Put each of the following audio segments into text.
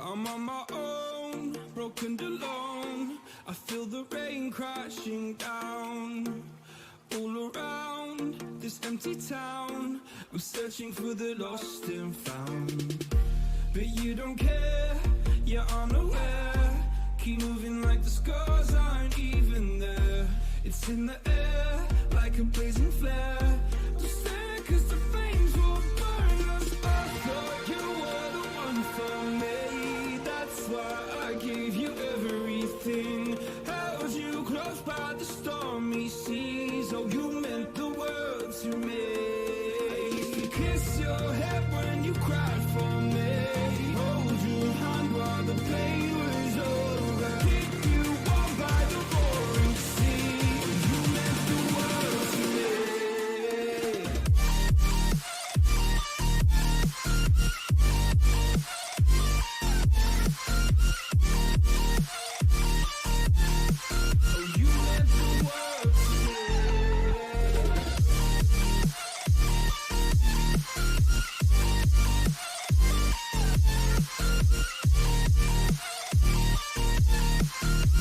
I'm on my own, broken alone. I feel the rain crashing down all around this empty town. I'm searching for the lost and found, but you don't care, you're unaware. Keep moving like the scars aren't even there. It's in the air like a blazing flare. Don't stare 'cause the flames will burn us. I thought you were the one for me. That's why I gave you everything. Held you close by the stormy seas. Oh, you meant the world to me. I used to kiss your head when you cried for me. Hold your hand while the pain was over. Keep you warm by the roaring sea. You meant the world to me. Oh, you meant the world to me.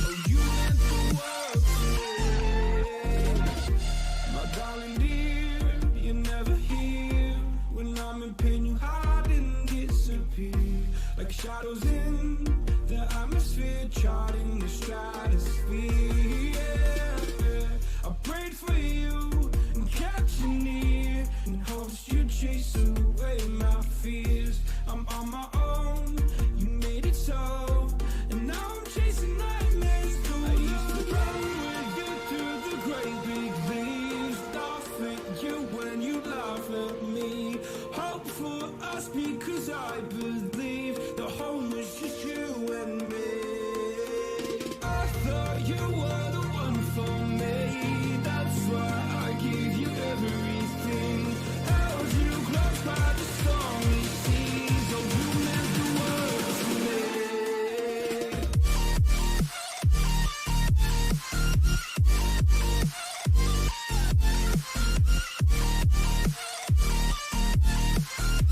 Oh, you meant the world to me. My darling dear, you're never here. When I'm in pain, you hide and disappear. Like shadows in the atmosphere, charting the stratosphere. Yeah. I prayed for you and kept you near, in hopes you'd chase away my fears. I'm on my own, you made it so, and now I'm chasing nightmares too. I used to run with you through the great big leaves, laugh at you when you laugh at me. Hope for us because I believe the home was just you and me. I thought you were the one for me. That's why I gave you everything. Held you close by the stormy seas. Oh, you meant the world to me.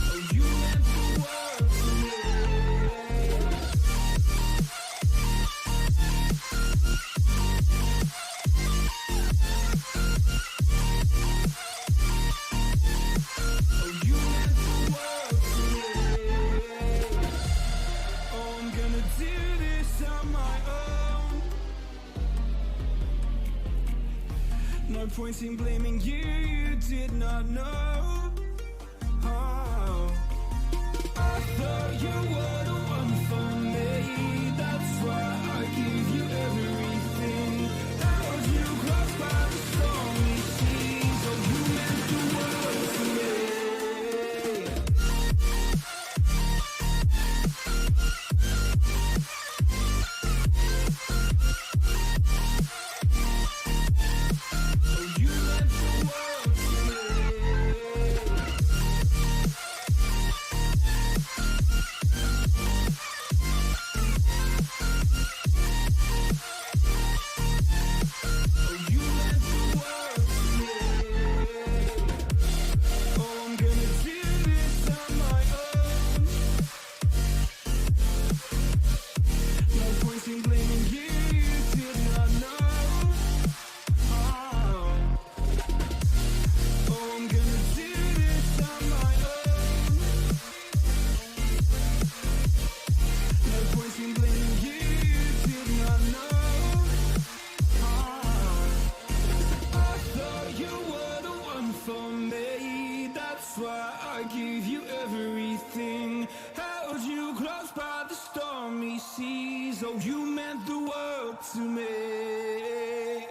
Oh, you meant the world to me. Oh, you meant the world to me. Oh, I'm gonna do this on my own. No point in blaming you, you did not know. Oh, I thought you were the one for me. That's why I gave you everything. Held you close by the stormy seas. Oh, you meant the world to me. Oh, you meant the world to me. Oh, you meant the world to me. Oh, I'm gonna do this on my own. No point in blaming you, you did not know. Oh, I'm gonna do this on my own. No point in blaming you, you did not know. I thought you were the one for me. That's why I gave you everything. Held you close by the stormy seas. Oh, you meant the world to me.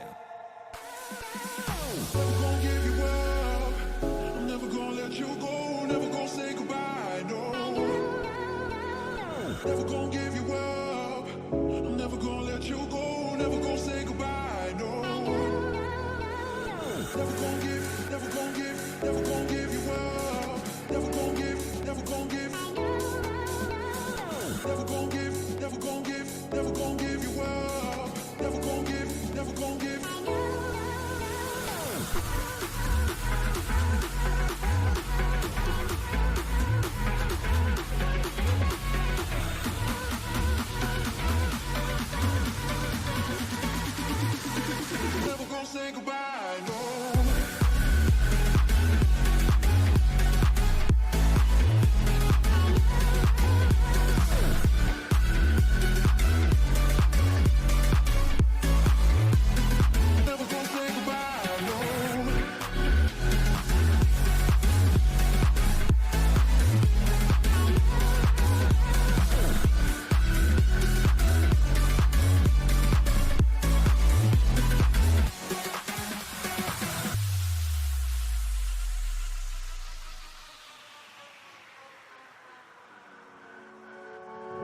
Never gonna give you up. I'm never gonna let you go. Never gonna say goodbye. No. Never gonna give you up. I'm never gonna let you go. Never gonna say goodbye. No. Never gonna give, never gonna give, never gonna give you up. Never gonna give, never gonna give. Never gonna give, never gonna give, never gonna give you up. Never gonna give, never gonna give.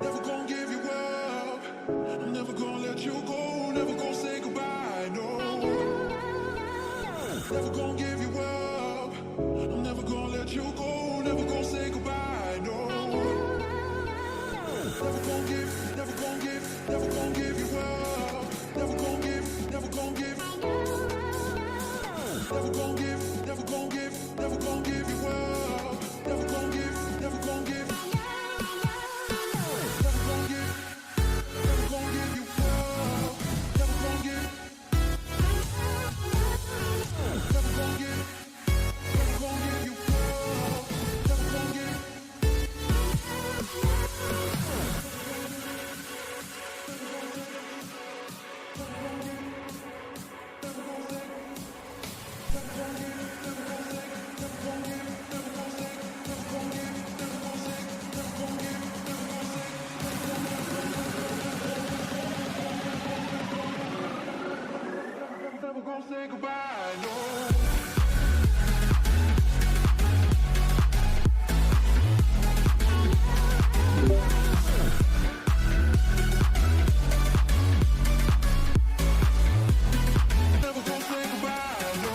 never gonna give you up. I'm never gonna let you go, never gonna say goodbye, no. Never gonna give you up. I'm never gonna let you go, never gonna say goodbye, no. Never gonna give, never gonna give, never gonna give you up. Never gonna give, never gonna give. Never gonna give, never gonna give, never gonna give you up. Never gonna give, never gonna give. Never gonna give, never gonna give you up. Never gonna give. Never gonna give, never gonna give you up. Never gonna give. Never gonna say goodbye, no. Never gonna say goodbye, no.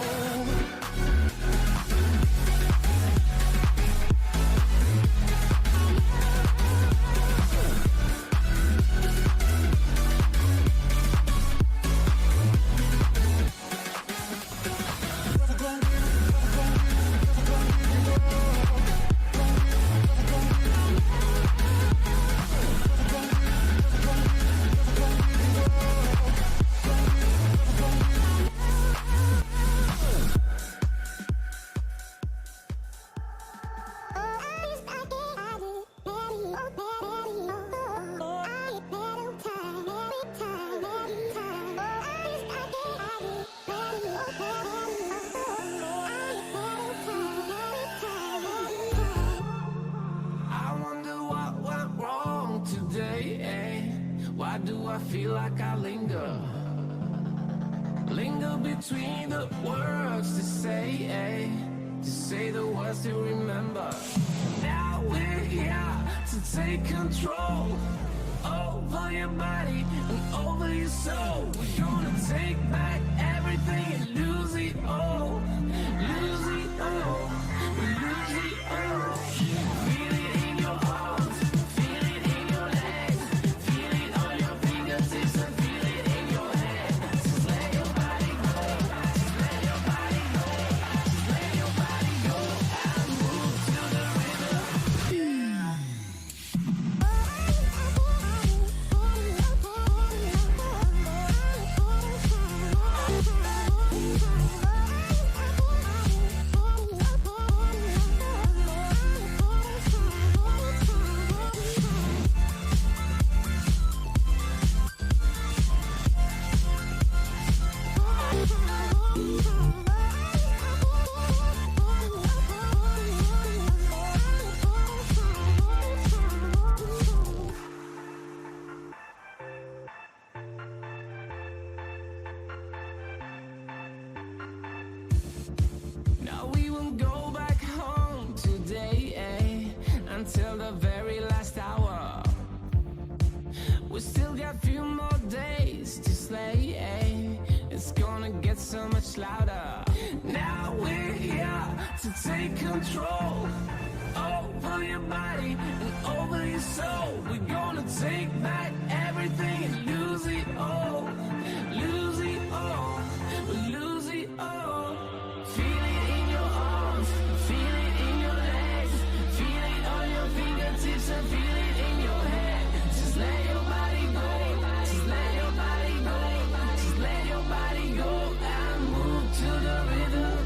Never gonna give, never gonna give, never gonna give you up. Gonna give, never gonna give. Never gonna give, never gonna give, never gonna give you up. Gonna give, never gonna give. I wonder what went wrong today, eh? Why do I feel like I linger? Linger between the words to say, eh? To say the words to remember. Now we're here to take control over your body and over your soul. We're gonna take back everything and lose it all. Lose it all. Lose it all. Feel it in your arms. Feel it in your legs. Feel it on your fingertips and feel it in your head. Just let your body go. Just let your body go. Just let your body go and move to the rhythm. Now we won't go back home today, eh? Until the very last hour. We still got a few more days to slay, eh? It's gonna get so much louder. Now we're here to take control over your body and over your soul. We're gonna take back everything and lose it all. Lose it all. Lose it all. Feel it in your arms. Feel it in your legs. Feel it on your fingertips and feel it in your head. Just let your body go. Just let your body go. Just let your body go and move to the rhythm.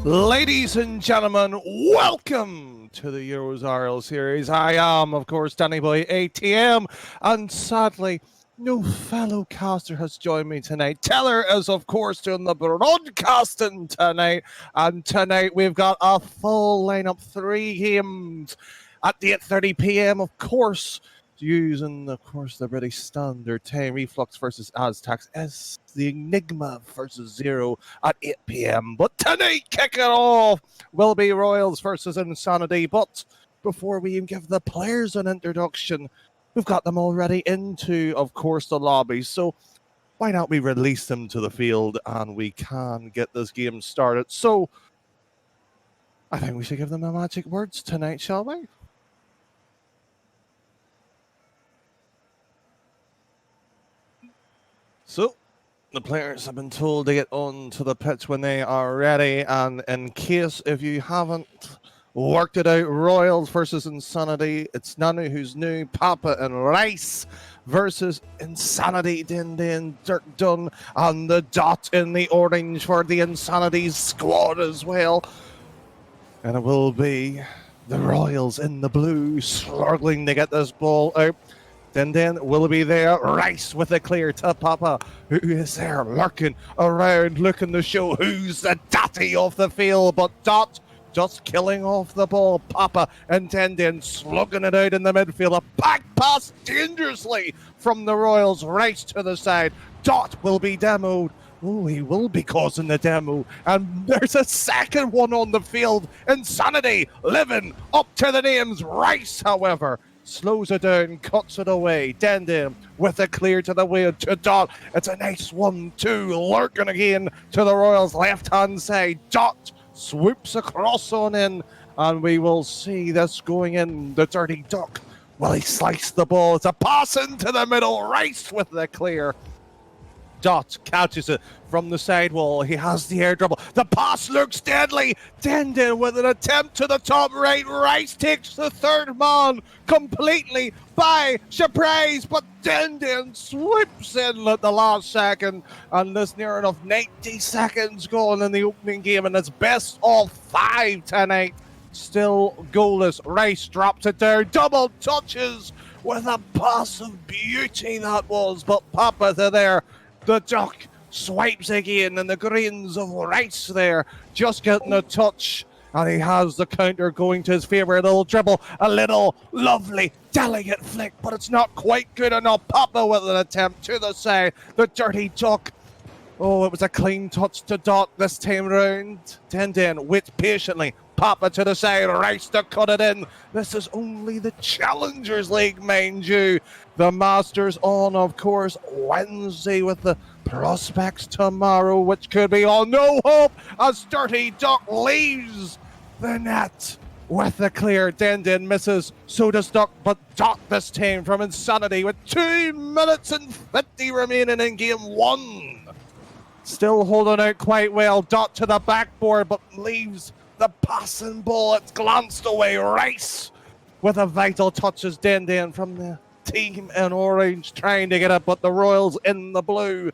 Ladies and gentlemen, welcome to the EuroRocketLeagueSeries series. I am, of course, Danny Boy ATM, and sadly, no fellow caster has joined me tonight. Teller is, of course, doing the broadcasting tonight, and tonight we've got a full lineup, 3 games at the 8:30 p.m. Of course, using, of course, the British Standard Time. Reflux versus Aztecs is the Enigma versus Zero at 8 p.m. But tonight, kicking off, will be Royals versus Insanity. But before we even give the players an introduction, we've got them already into, of course, the lobby. So why not we release them to the field and we can get this game started. So I think we should give them the magic words tonight, shall we? So, the players have been told to get on to the pitch when they are ready, and in case if you haven't worked it out, Royals versus Insanity, it's Nanu who's new, Papa and Rice versus Insanity, Din, Dirk Dunn, and the dot in the orange for the Insanity squad as well. And it will be the Royals in the blue, struggling to get this ball out. Din will be there. Rice with a clear to Papa, who is there lurking around, looking to show who's the daddy of the field. But Dot just killing off the ball. Papa and Din slugging it out in the midfield. A back pass dangerously from the Royals. Rice to the side. Dot will be demoed. Oh, he will be causing the demo. And there's a second one on the field. Insanity living up to the names. Rice, however, slows it down, cuts it away. Din with a clear to the wheel to Dot. It's a nice 1-2, lurking again to the Royals' left-hand side. Dot swoops across on in, and we will see this going in. The dirty duck. Well, he sliced the ball. It's a pass into the middle. Rice with the clear. Dot catches it from the side wall. He has the air dribble. The pass looks deadly. Din with an attempt to the top right. Rice takes the third man completely by surprise, but Din swoops in at the last second, and there's near enough 90 seconds gone in the opening game, and it's best of 5 tonight. Still goalless. Rice drops it down. Double touches with a pass of beauty that was, but Papa there. The duck swipes again, and the greens of Rice there just getting a touch, and he has the counter going to his favourite little dribble. A little lovely delicate flick, but it's not quite good enough. Papa with an attempt to the side. The dirty duck. Oh, it was a clean touch to Dot this time round. Din waits patiently. Papa to the side, Rice to cut it in. This is only the Challengers League, mind you. The Masters on, of course, Wednesday with the prospects tomorrow, which could be all no hope as Dirty Duck leaves the net with the clear. Din misses, so does Duck, but Dot this time from Insanity with 2 minutes and 50 remaining in game 1. Still holding out quite well. Dot to the backboard, but leaves the passing ball. It's glanced away. Rice with a vital touch as Din from the team in orange trying to get it, but the Royals in the blue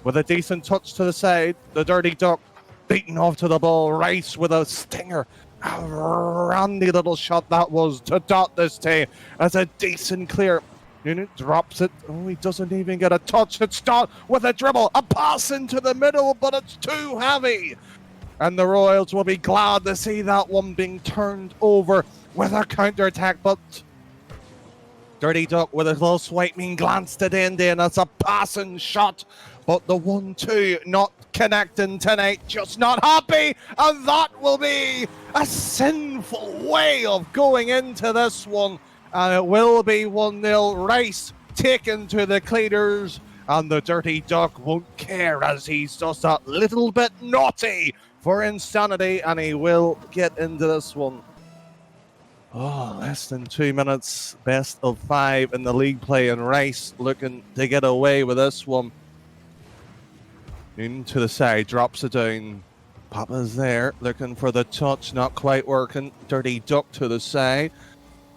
with a decent touch to the side. The dirty duck beaten off to the ball. Rice with a stinger. A randy little shot that was to Dot this time. That's a decent clear. Unit drops it. Oh, he doesn't even get a touch. It's Dot with a dribble. A pass into the middle, but it's too heavy. And the Royals will be glad to see that one being turned over with a counter-attack, but Dirty Duck with a little swiping glance to Din. That's a passing shot, but the 1-2 not connecting tonight. Just not happy, and that will be a sinful way of going into this one. And it will be 1-0. Rice taken to the cleaners, and the Dirty Duck won't care as he's just a little bit naughty for Insanity, and he will get into this one. Oh, less than 2 minutes, best of 5 in the league play, and Rice looking to get away with this one. Into the side, drops it down. Papa's there, looking for the touch, not quite working. Dirty Duck to the side.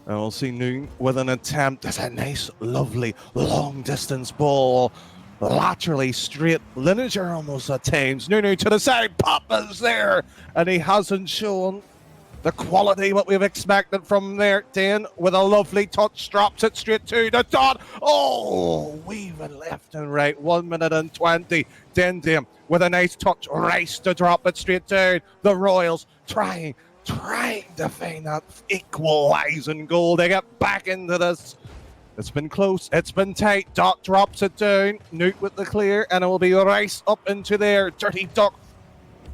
And we'll see Noon with an attempt. That's a nice, lovely, long-distance ball. laterally straight. Lineager almost attains. Nunu to the side. Papa's there. And he hasn't shown the quality what we've expected from there. Dan with a lovely touch drops it straight to the dot. Oh, weaving left and right. 1 minute and 20. Dan with a nice touch. Race to drop it straight down. The Royals trying to find that equalising goal. They get back into this. It's been close. It's been tight. Dot drops it down. Newt with the clear, and it will be Rice up into there. Dirty Duck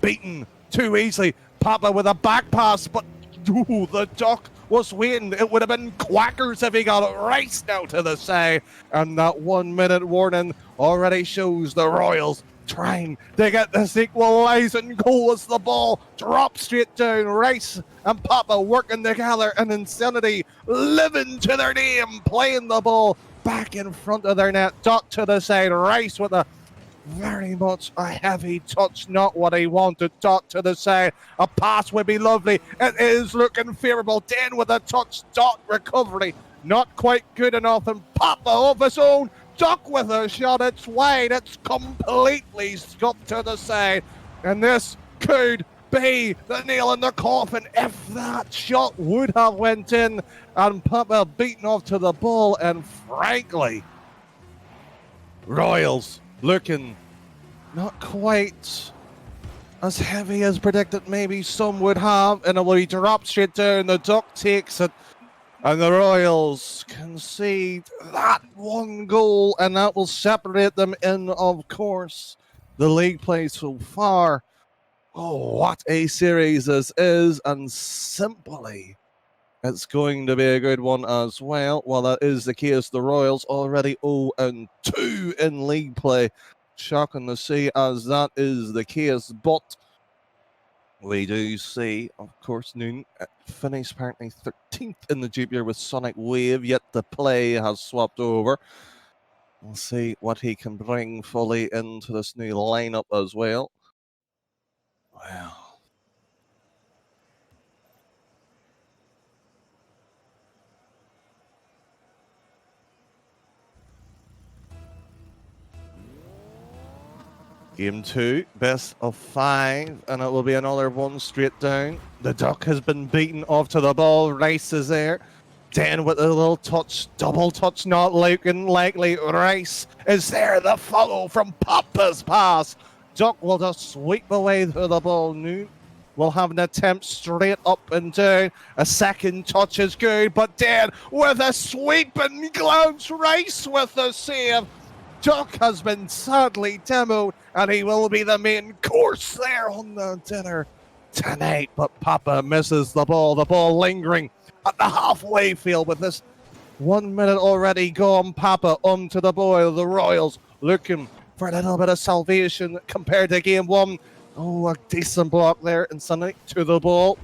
beaten too easily. Papa with a back pass, but the Duck was waiting. It would have been Quackers if he got it. Rice now to the side, and that 1 minute warning already shows the Royals trying to get this equalising goal as the ball drops straight down. Rice and Papa working together, and Insanity living to their name, playing the ball back in front of their net. Dot to the side. Rice with a very much a heavy touch, not what he wanted. Dot to the side. A pass would be lovely. It is looking favourable. Dan with a touch. Dot recovery. Not quite good enough. And Papa of his own. Duck with a shot. It's wide. It's completely scupped to the side. And this could be the nail in the coffin if that shot would have went in. And Papa beaten off to the ball. And frankly, Royals looking not quite as heavy as predicted, maybe some would have, and it will be dropped straight down. The Duck takes it, and the Royals concede that one goal, and that will separate them in, of course, the league play so far. Oh, what a series this is, and simply it's going to be a good one as well. Well, that is the case. The Royals already 0-2 in league play. Shocking to see as that is the case, but we do see, of course, Noon finished apparently 13th in the Jupiter with Sonic Wave, yet the play has swapped over. We'll see what he can bring fully into this new lineup as well. Wow. Game 2, best of 5, and it will be another one straight down. The Duck has been beaten off to the ball. Rice is there. Dan with a little touch, double touch, not looking likely. Rice is there. The follow from Papa's pass. Duck will just sweep away through the ball. Noon will have an attempt straight up and down. A second touch is good, but Dan with a sweeping glance. Rice with the save. Duck has been sadly demoed, and he will be the main course there on the dinner tonight. But Papa misses the ball lingering at the halfway field with this 1 minute already gone. Papa onto the boil. The Royals looking for a little bit of salvation compared to game 1. Oh, a decent block there, and Sunday to the ball.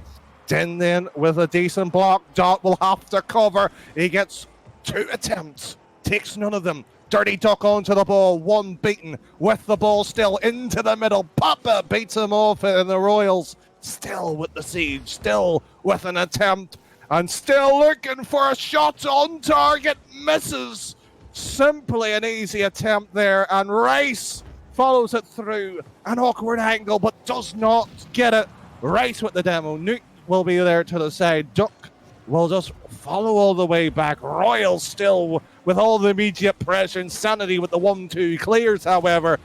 Then with a decent block. Dot will have to cover. He gets 2 attempts, takes none of them. Dirty Duck onto the ball, 1 beaten with the ball still into the middle. Papa beats him off, and the Royals still with the siege, still with an attempt, and still looking for a shot on target. Misses. Simply an easy attempt there, and Rice follows it through an awkward angle, but does not get it. Rice with the demo. Newt will be there to the side. Duck will just follow all the way back. Royals still with all the immediate pressure. Insanity with the 1-2 clears, however.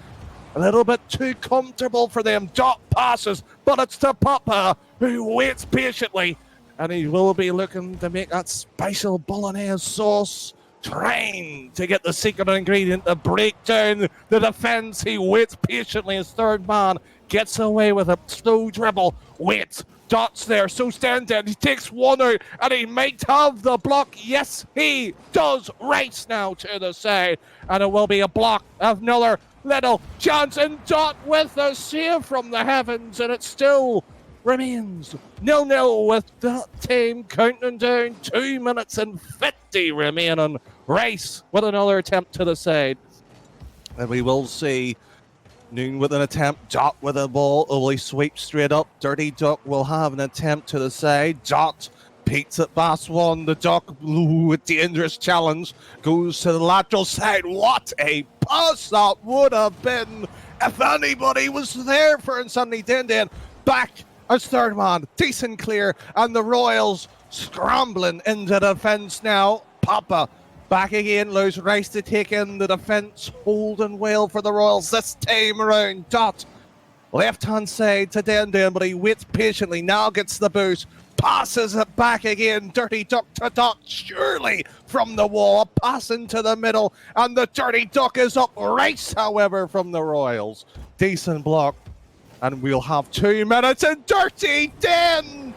A little bit too comfortable for them. Dot passes, but it's to Papa, who waits patiently. And he will be looking to make that special bolognese sauce. Trying to get the secret ingredient to break down the defense. He waits patiently. His third man gets away with a slow dribble. Waits. Dot's there, so standing. He takes one out, and he might have the block. Yes, he does. Race now to the side, and it will be a block. Another little chance, and Dot with a save from the heavens, and it still remains 0-0 with that team counting down. 2 minutes and 50 remaining. Race with another attempt to the side, and we will see Noon with an attempt. Dot with a ball. Only sweep straight up. Dirty Duck will have an attempt to the side. Dot beats it past one. The Duck, with dangerous challenge, goes to the lateral side. What a pass that would have been if anybody was there for Insanity. Den back as third man, decent clear, and the Royals scrambling into defence now. Papa back again, allows Rice to take in the defence, holding well for the Royals this time around. Dot left hand side to Den, but he waits patiently, now gets the boost, passes it back again. Dirty Duck to Dot, surely from the wall, a pass into the middle, and the Dirty Duck is up. Rice, however, from the Royals. Decent block, and we'll have 2 minutes, and Dirty Den!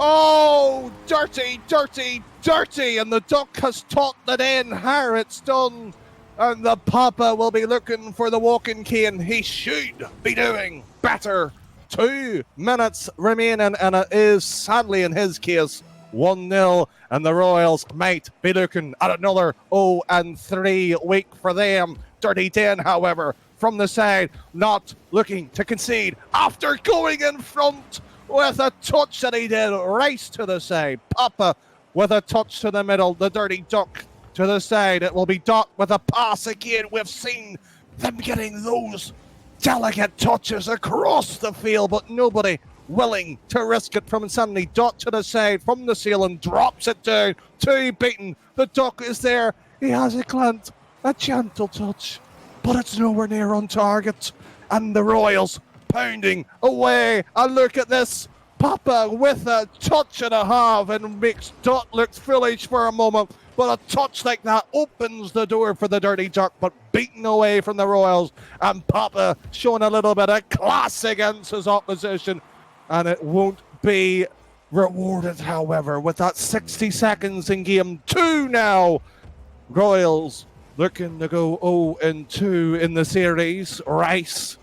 Oh, dirty, dirty, dirty, and the Duck has taught the Den how it's done. And the Papa will be looking for the walking cane. He should be doing better. 2 minutes remaining, and it is sadly in his case 1-0, and the Royals might be looking at another 0-3 week for them. Dirty Den, however, from the side, not looking to concede after going in front with a touch that he did. Rice to the side, Papa with a touch to the middle, the Dirty Duck to the side. It will be Dot with a pass again. We've seen them getting those delicate touches across the field, but nobody willing to risk it from Insanity. Dot to the side from the ceiling, drops it down. 2 beaten. The Duck is there. He has a glance, a gentle touch, but it's nowhere near on target. And the Royals pounding away. And look at this. Papa with a touch and a half and makes Dot look foolish for a moment. But a touch like that opens the door for the Dirty Duck, but beaten away from the Royals. And Papa showing a little bit of class against his opposition. And it won't be rewarded, however, with that 60 seconds in game 2 now. Royals looking to go 0-2 in the series. Rice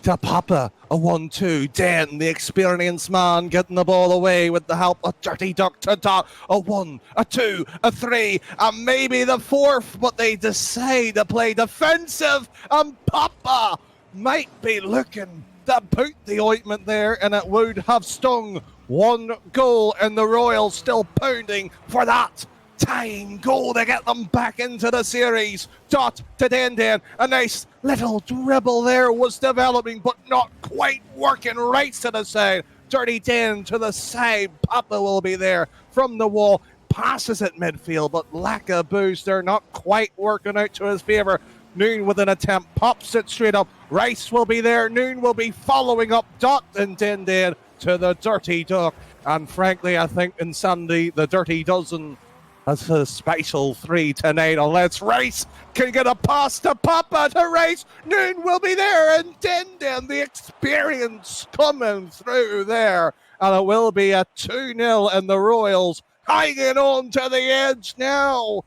to Papa, a 1-2. Den, the experienced man, getting the ball away with the help of Dirty Duck to Dot. A 1, a 2, a 3, and maybe the 4th, but they decide to play defensive, and Papa might be looking to put the ointment there, and it would have stung. 1 goal, and the Royals still pounding for that tying goal to get them back into the series. Dot to Den. A nice little dribble there was developing, but not quite working. Right to the side. Dirty Den to the side. Papa will be there from the wall. Passes at midfield, but lack of boost. They're not quite working out to his favour. Noon with an attempt. Pops it straight up. Rice will be there. Noon will be following up. Dot and Den to the Dirty Duck. And frankly, I think Insanity, the Dirty Dozen, that's a special 3 tonight, unless Rice can get a pass to Papa to Rice. Noon will be there, and Den, the experience coming through there. And it will be a 2-0, and the Royals hanging on to the edge now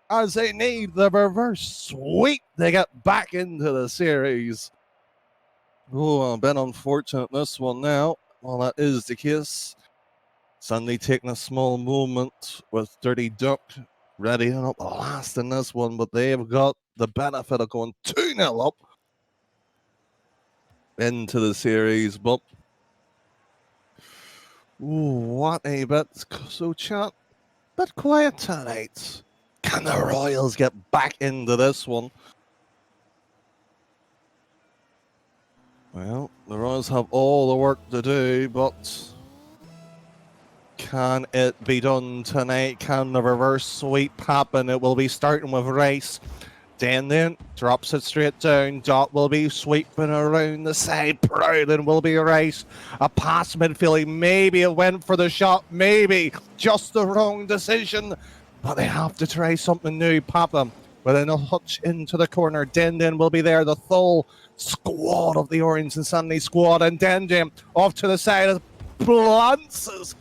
as they need the reverse sweep to get back into the series. Oh, a bit unfortunate this one now. Well, that is the case. Suddenly taking a small moment with Dirty Duck readying up last in this one, but they've got the benefit of going 2-0 up into the series. But what a bit. So chat, bit quiet tonight. Can the Royals get back into this one? Well, the Royals have all the work to do, but can it be done tonight? Can the reverse sweep happen? It will be starting with Rice. Den drops it straight down. Dot will be sweeping around the side. Prowling will be Rice. A pass midfield. Maybe it went for the shot. Maybe just the wrong decision. But they have to try something new. Papa with a touch into the corner. Den will be there. The full squad of the Orange Insanity squad. And Den off to the side. Glances.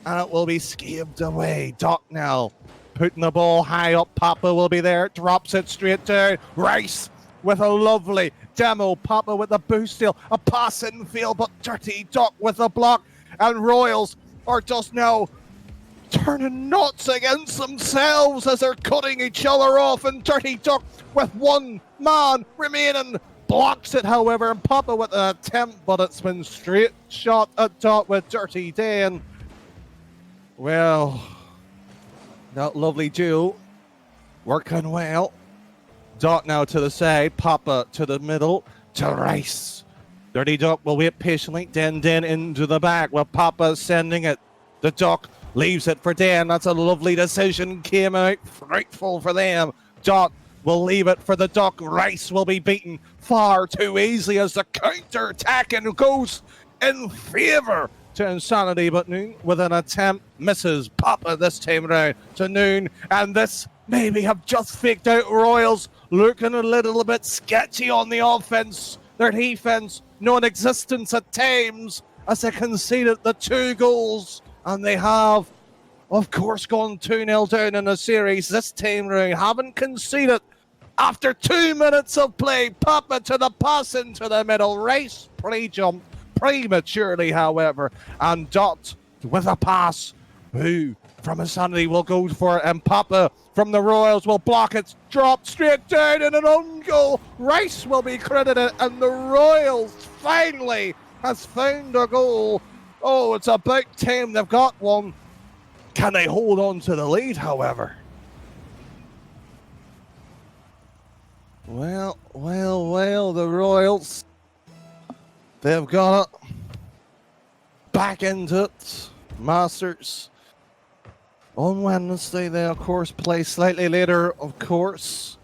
And it will be scabbed away. Dot now putting the ball high up. Papa will be there. Drops it straight down. Rice with a lovely demo. Papa with the boost steal. A pass in field, but Dirty Duck with a block. And Royals are just now turning nuts against themselves as they're cutting each other off. And Dirty Duck with 1 man remaining blocks it, however. And Papa with an attempt, but it's been straight shot at Dot with Dirty Den. Well, that lovely duo working well. Dot now to the side, Papa to the middle, to Rice. Dirty Duck will wait patiently, Den into the back, while Papa sending it. The Duck leaves it for Dan. That's a lovely decision, came out frightful for them. Dot will leave it for the Duck. Rice will be beaten far too easily as the counter attack and goes in favour to Insanity, but Noon with an attempt misses. Papa this time round to Noon, and this maybe have just faked out Royals, looking a little bit sketchy on the offense. Their defense non-existence at times as they conceded the 2 goals, and they have of course gone 2-0 down in the series this time round. Haven't conceded after 2 minutes of play. Papa to the pass into the middle. Rice pre-jumped prematurely, however, and Dot with a pass, who from Insanity will go for it, and Papa from the Royals will block it, drop straight down in an own goal. Rice will be credited, and the Royals finally has found a goal. Oh, it's about time they've got one. Can they hold on to the lead, however? Well, the Royals, they've got it back into it. Masters on Wednesday, they of course play slightly later, of course,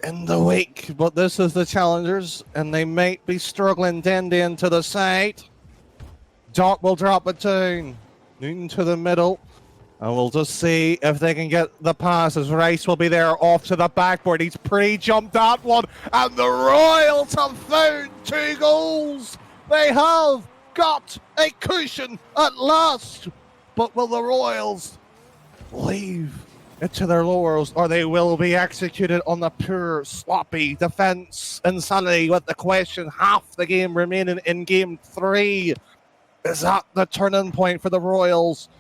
in the week, but this is the challengers, and they might be struggling. Den to the side. Dot will drop it down. Newton to the middle. And we'll just see if they can get the passes. Rice will be there off to the backboard. He's pre-jumped that one. And the Royals have found 2 goals. They have got a cushion at last. But will the Royals leave it to their laurels, or they will be executed on the pure sloppy defense? Insanity with the question, half the game remaining in game 3. Is that the turning point for the Royals?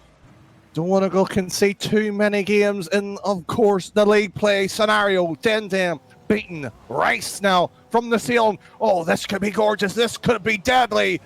Don't want to go concede too many games in, of course, the league play scenario. Den beaten. Rice now from the ceiling. Oh, this could be gorgeous. This could be deadly.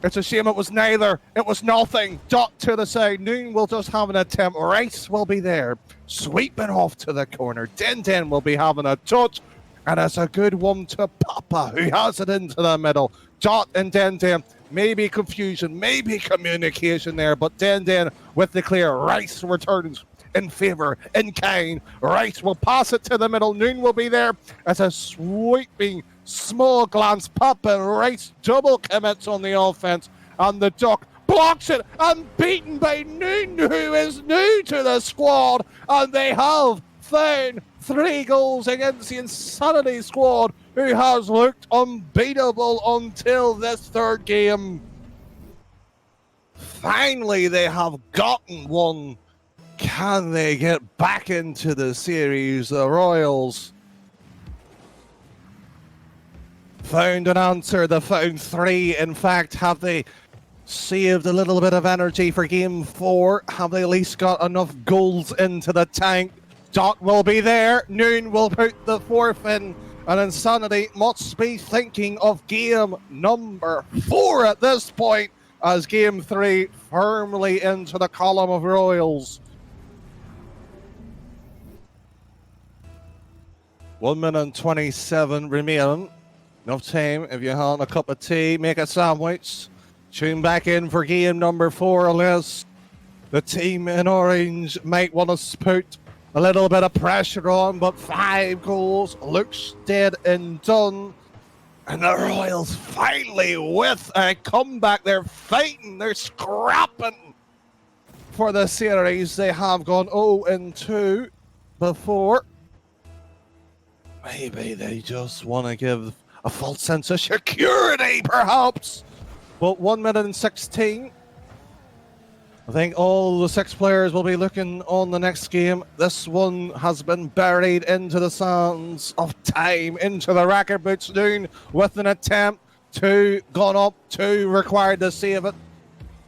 It's a shame it was neither. It was nothing. Dot to the side. Noon will just have an attempt. Rice will be there. Sweeping off to the corner. Den will be having a touch. And it's a good one to Papa, who has it into the middle. Dot and Den. Maybe confusion, maybe communication there, but Den with the clear. Rice returns in favour, in kind. Rice will pass it to the middle. Noon will be there as a sweeping small glance. Papa and Rice double commits on the offence, and the Duck blocks it and beaten by Noon, who is new to the squad, and they have found 3 goals against the Insanity squad, who has looked unbeatable until this 3rd game. Finally, they have gotten one. Can they get back into the series? The Royals found an answer. They found 3. In fact, have they saved a little bit of energy for game 4? Have they at least got enough goals into the tank? Dot will be there. Noon will put the 4th in. And Insanity must be thinking of game number 4 at this point, as game 3 firmly into the column of Royals. 1 minute and 27 remaining. Enough time if you want a cup of tea, make a sandwich. Tune back in for game number 4, unless the team in orange might want to put a little bit of pressure on, but 5 goals looks dead and done. And the Royals finally with a comeback. They're fighting, they're scrapping for the series. They have gone 0-2 before. Maybe they just want to give a false sense of security, perhaps. But 1 minute and 16. I think all the 6 players will be looking on the next game. This one has been buried into the sands of time, into the record books. Noon with an attempt. 2 gone up, 2 required to save it.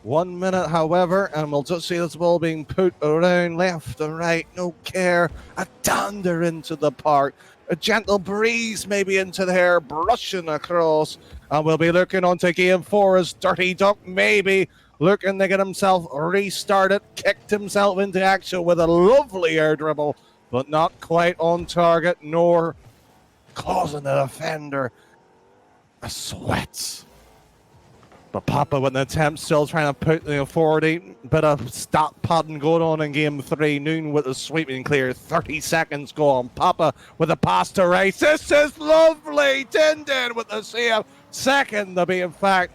1 minute, however, and we'll just see this ball being put around left and right. No care. A dander into the park. A gentle breeze maybe into the hair, brushing across. And we'll be looking on to game 4 as Dirty Duck maybe looking to get himself restarted, kicked himself into action with a lovely air dribble. but not quite on target, nor causing the defender a sweat. But Papa with an attempt, still trying to put forward a bit of stat padding going on in game 3. Noon with a sweeping clear, 30 seconds gone. Papa with a pass to Rice. This is lovely. Din with the save. Second to be in fact.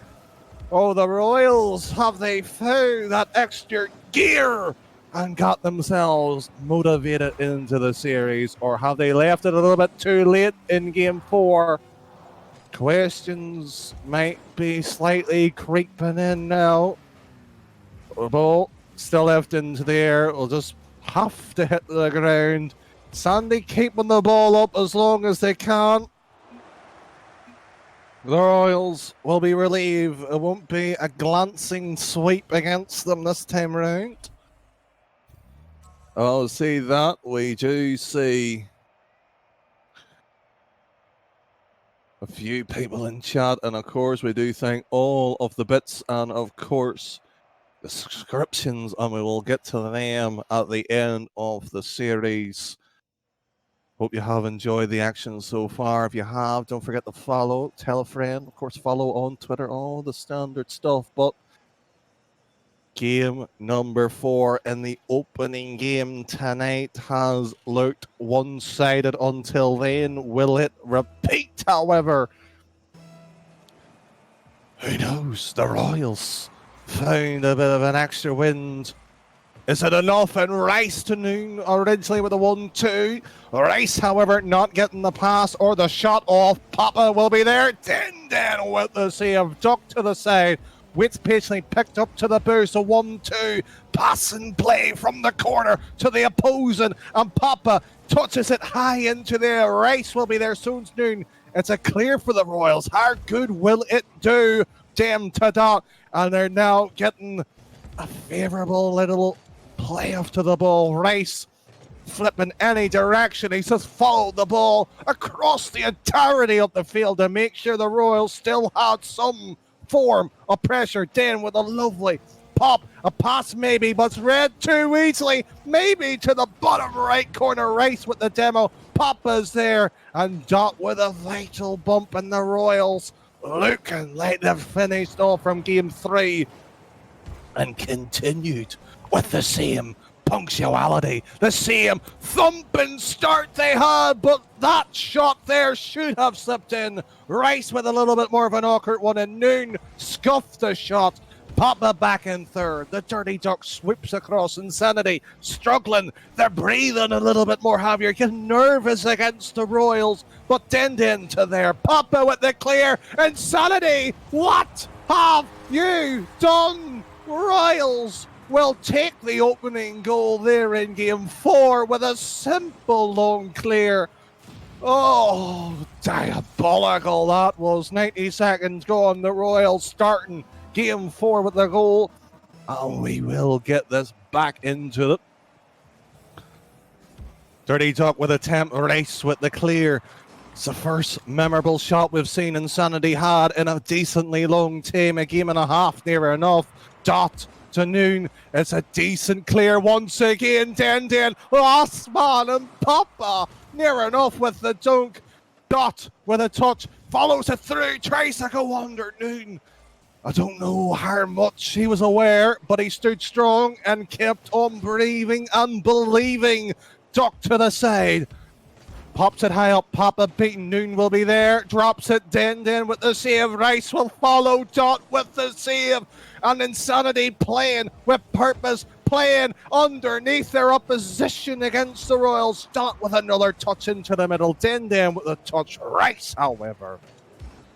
Oh, the Royals, have they found that extra gear and got themselves motivated into the series? Or have they left it a little bit too late in game 4? Questions might be slightly creeping in now. The ball still left into the air. Will just have to hit the ground. Sandy keeping the ball up as long as they can. The Royals will be relieved. It won't be a glancing sweep against them this time round. Oh, see that? We do see a few people in chat, and of course we do thank all of the bits and of course the subscriptions, and we will get to them at the end of the series. Hope you have enjoyed the action so far. If you have, don't forget to follow, tell a friend, of course follow on Twitter, all the standard stuff. But game number 4 in the opening game tonight has looked one-sided until then. Will it repeat, however? Who knows? The Royals found a bit of an extra wind. Is it enough? And Rice to Noon originally with a 1-2. Rice, however, not getting the pass or the shot off. Papa will be there. Din with the save. Duck to the side. Wits patiently picked up to the boost. A 1-2. Pass and play from the corner to the opposing. And Papa touches it high into there. Rice will be there. Soon's Noon. It's a clear for the Royals. How good will it do? Damn to dot. And they're now getting a favourable little play off to the ball. Rice flipping any direction. He just followed the ball across the entirety of the field to make sure the Royals still had some form of pressure. Dan with a lovely pop. A pass maybe, but it's read too easily. Maybe to the bottom right corner. Rice with the demo. Papa's there. And Dot with a vital bump. And the Royals looking like they've finished off from game 3 and continued with the same punctuality, the same thumping start they had, but that shot there should have slipped in. Rice with a little bit more of an awkward one, and Noon scuffed the shot. Papa back in third. The Dirty Duck swoops across. Insanity struggling. They're breathing a little bit more heavier, getting nervous against the Royals, but Din to there. Papa with the clear. Insanity, what have you done? Royals will take the opening goal there in game 4 with a simple long clear. Oh, diabolical that was. 90 seconds gone. The Royals starting game 4 with the goal. And we will get this back into it. Dirty Duck with attempt. Race with the clear. It's the first memorable shot we've seen Insanity had in a decently long time. A game and a half, near enough. Dot to Noon. It's a decent clear once again. Den last man and Papa near enough with the dunk. Dot with a touch, follows it through, tries to go under Noon. I don't know how much he was aware, but he stood strong and kept on breathing and believing. Duck to the side. Pops it high up. Papa beaten. Noon will be there. Drops it. Den with the save. Rice will follow. Dot with the save. And Insanity playing with purpose. Playing underneath their opposition against the Royals. Dot with another touch into the middle. Den with a touch. Rice, however,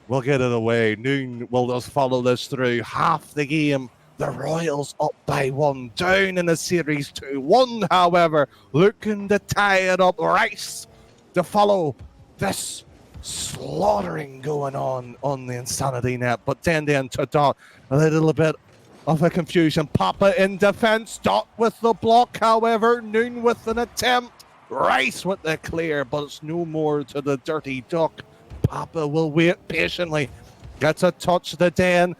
will get it away. Noon will just follow this through. Half the game. The Royals up by 1. Down in the series 2-1, however. Looking to tie it up. Rice to follow this slaughtering going on the Insanity net. But Den to Dot, a little bit of a confusion. Papa in defense. Dot with the block, however. Noon with an attempt. Rice with the clear, but it's no more to the Dirty Duck. Papa will wait patiently. Gets a touch to Den.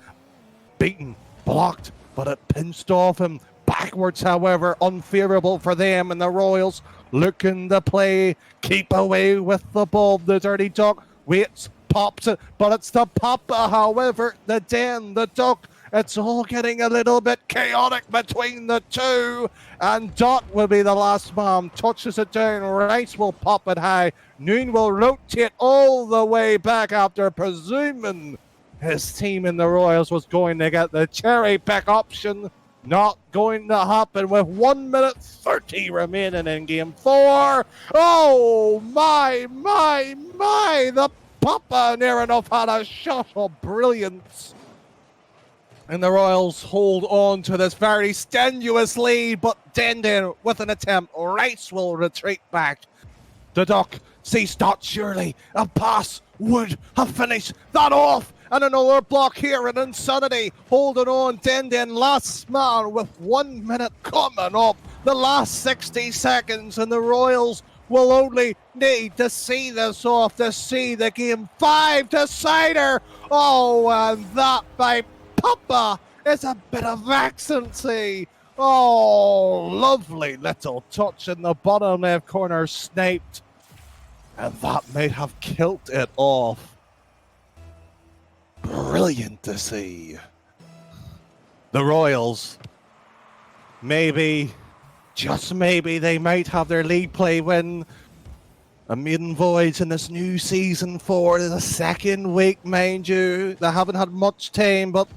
Beaten, blocked, but it pinched off him. backwards, however, unfavourable for them, and the Royals looking to play, keep away with the ball. The Dirty Duck waits, pops it, but it's the Papa, however, the Den, the Duck. It's all getting a little bit chaotic between the two, and Dot will be the last man. Touches it down, Rice will pop it high. Noon will rotate all the way back after presuming his team in the Royals was going to get the cherry pick option. Not going to happen with 1 minute 30 remaining in game 4. Oh, my. The Papa near enough had a shot of brilliance. And the Royals hold on to this very strenuous lead, but Den with an attempt. Rice will retreat back. The Duck sees Dot surely. A pass would have finished that off. And another block here in Insanity. Holding on, Den last man with 1 minute coming up. The last 60 seconds, and the Royals will only need to see this off to see the game 5 decider. Oh, and that by Papa is a bit of accency. Oh, lovely little touch in the bottom left corner, sniped. And that may have killed it off. Brilliant to see. The Royals, maybe, just maybe, they might have their league play win. A maiden voyage in this new season for the second week, mind you. They haven't had much time, but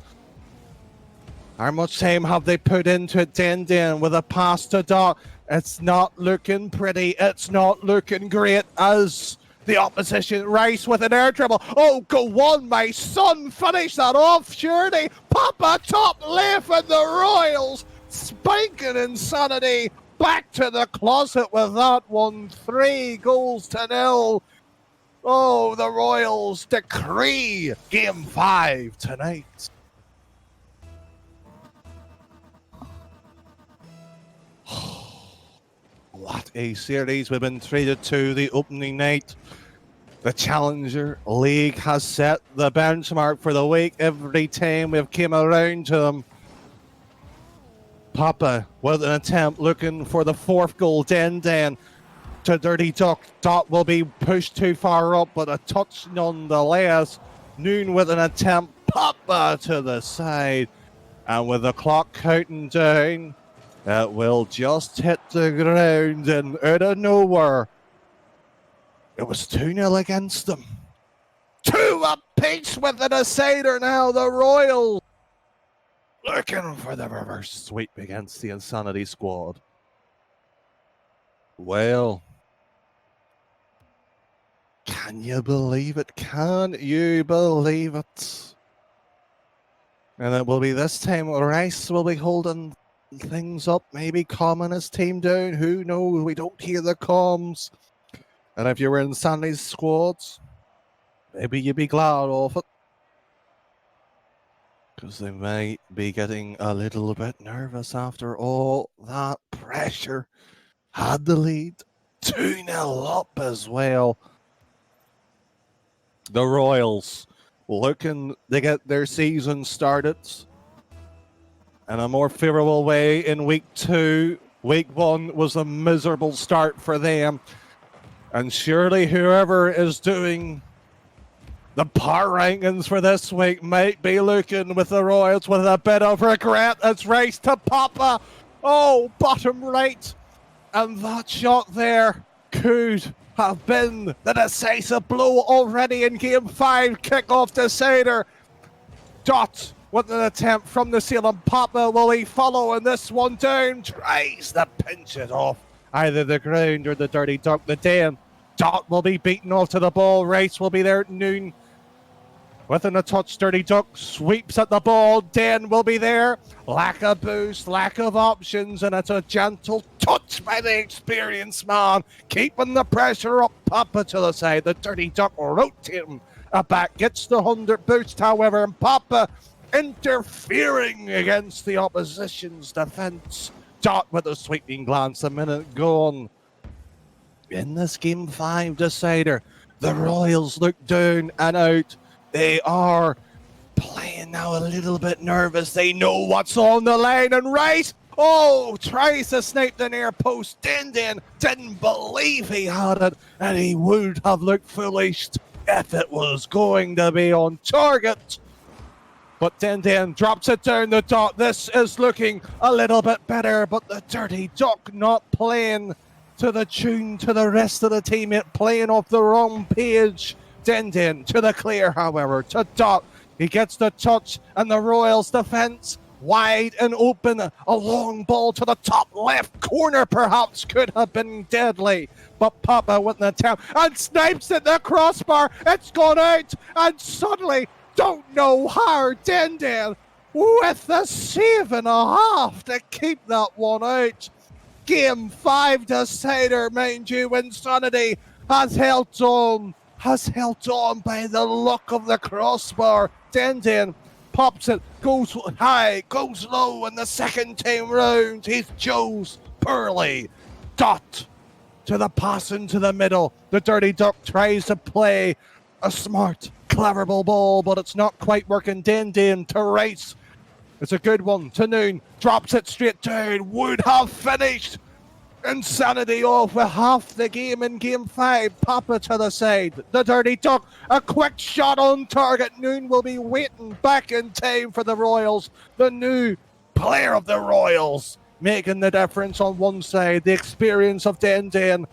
how much time have they put into it? Den with a pass to Dot. It's not looking pretty. It's not looking great as the opposition. Rice with an air dribble. Oh, go on, my son. Finish that off, surely. Papa top left, and the Royals spanking Insanity back to the closet with that one. 3-0. Oh, the Royals decree game 5 tonight. What a series we've been treated to the opening night. The Challenger League has set the benchmark for the week every time we've came around to them. Papa with an attempt looking for the 4th goal. Den to Dirty Duck. Dot will be pushed too far up, but a touch nonetheless. Noon with an attempt. Papa to the side. And with the clock counting down, it will just hit the ground, and out of nowhere, it was 2-0 against them. 2 apiece with the decider now. The Royals looking for the reverse sweep against the Insanity squad. Well, can you believe it? Can you believe it? And it will be this time Rice will be holding things up, maybe calming his team down. Who knows? We don't hear the comms. And if you were in Sandy's squads, maybe you'd be glad of it, because they might be getting a little bit nervous after all that pressure. Had the lead 2-0 up as well. The Royals looking to get their season started in a more favourable way in week 2. Week 1 was a miserable start for them. And surely whoever is doing the power rankings for this week might be looking with the Royals with a bit of regret. It's Rice to Papa. Oh, bottom right. And that shot there could have been the decisive blow already in game 5. Kick-off decider. Dot with an attempt from the ceiling. Papa, will he follow? And this one down, tries to pinch it off either the ground or the Dirty Duck. The Den. Dot will be beaten off to the ball. Rice will be there at Noon. Within a touch, Dirty Duck sweeps at the ball. Den will be there. Lack of boost, lack of options, and it's a gentle touch by the experienced man, keeping the pressure up. Papa to the side. The Dirty Duck rotating back, gets the 100 boost, however, and Papa interfering against the opposition's defense. Dot with a sweeping glance, a minute gone. In this game 5 decider, the Royals look down and out. They are playing now a little bit nervous. They know what's on the line, and Rice, Oh, tries to snipe the near post. Dindin didn't believe he had it, and he would have looked foolish if it was going to be on target. But Dindin drops it down the dot. This is looking a little bit better, but the Dirty Duck not playing to the tune to the rest of the team, it playing off the wrong page. Dindin to the clear, however, to Dot. He gets the touch, and the Royals defence wide and open. A long ball to the top left corner perhaps could have been deadly, but Papa with an attempt and snipes at the crossbar. It's gone out, and suddenly, don't know how, Dindin with the 7.5 to keep that one out. Game 5 decider, mind you. Insanity has held on by the luck of the crossbar. Dindin pops it, goes high, goes low in the second time round. He's Joe's Pearly. Dot to the pass into the middle. The Dirty Duck tries to play a smart, clever ball, but it's not quite working. Dindin to Rice. It's a good one to Noon. Drops it straight down. Would have finished. Insanity off with half the game in game 5. Papa to the side. The Dirty Duck. A quick shot on target. Noon will be waiting back in time for the Royals. The new player of the Royals making the difference on one side. The experience of Dindin.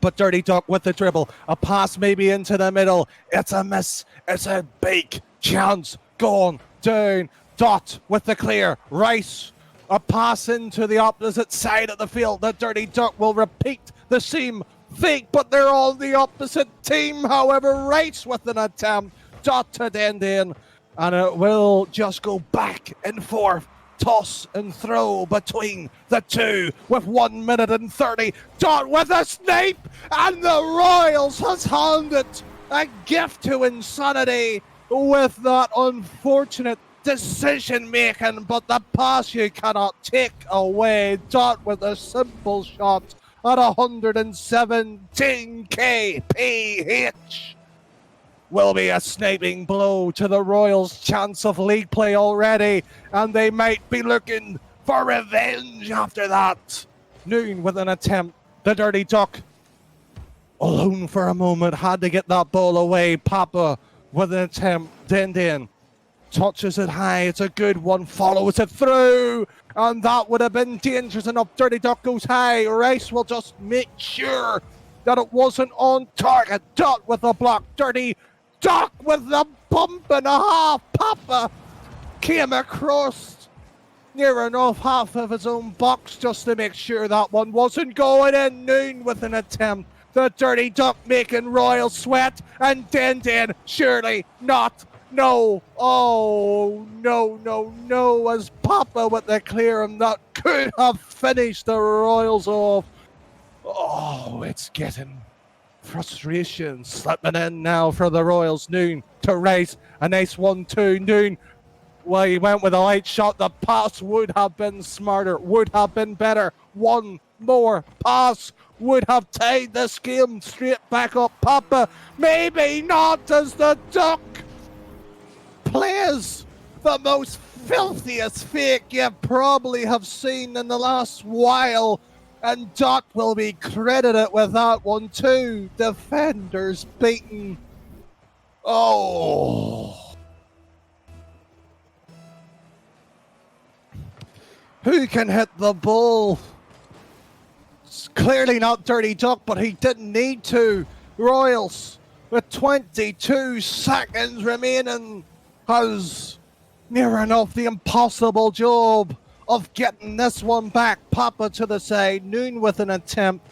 But Dirty Duck with the dribble. A pass maybe into the middle. It's a miss. It's a big chance. Gone down. Dot with the clear. Rice. A pass into the opposite side of the field. The Dirty Duck will repeat the same fake, but they're on the opposite team. However, Rice with an attempt. Dot to Dindin. And it will just go back and forth. Toss and throw between the two with 1 minute and 30. Dot with a snipe, and the Royals has handed a gift to Insanity with that unfortunate decision making, but the pass you cannot take away. Dot with a simple shot at 117 kph. Will be a sniping blow to the Royals' chance of league play already, and they might be looking for revenge after that. Noon with an attempt. The Dirty Duck alone for a moment, had to get that ball away. Papa with an attempt. Dindin touches it high. It's a good one. Follows it through, and that would have been dangerous enough. Dirty Duck goes high. Rice will just make sure that it wasn't on target. Dot with a block. Dirty Duck with the bump and a half. Papa came across near enough half of his own box just to make sure that one wasn't going in. Noon with an attempt. The Dirty Duck making Royal sweat, and Dindin surely not. No. Oh, no. As Papa with the clear, and that could have finished the Royals off. Oh, it's getting frustration slipping in now for the Royals. Noon to Rice. A nice 1-2. Noon. Well, he went with a light shot. The pass would have been smarter, would have been better. One more pass would have tied this game straight back up. Papa, maybe not, as the Duck plays the most filthiest fake you probably have seen in the last while. And Dot will be credited with that one too. Defenders beaten. Oh. Who can hit the ball? It's clearly not Dirty Duck, but he didn't need to. Royals, with 22 seconds remaining, has near enough the impossible job of getting this one back. Papa to the side. Noon with an attempt,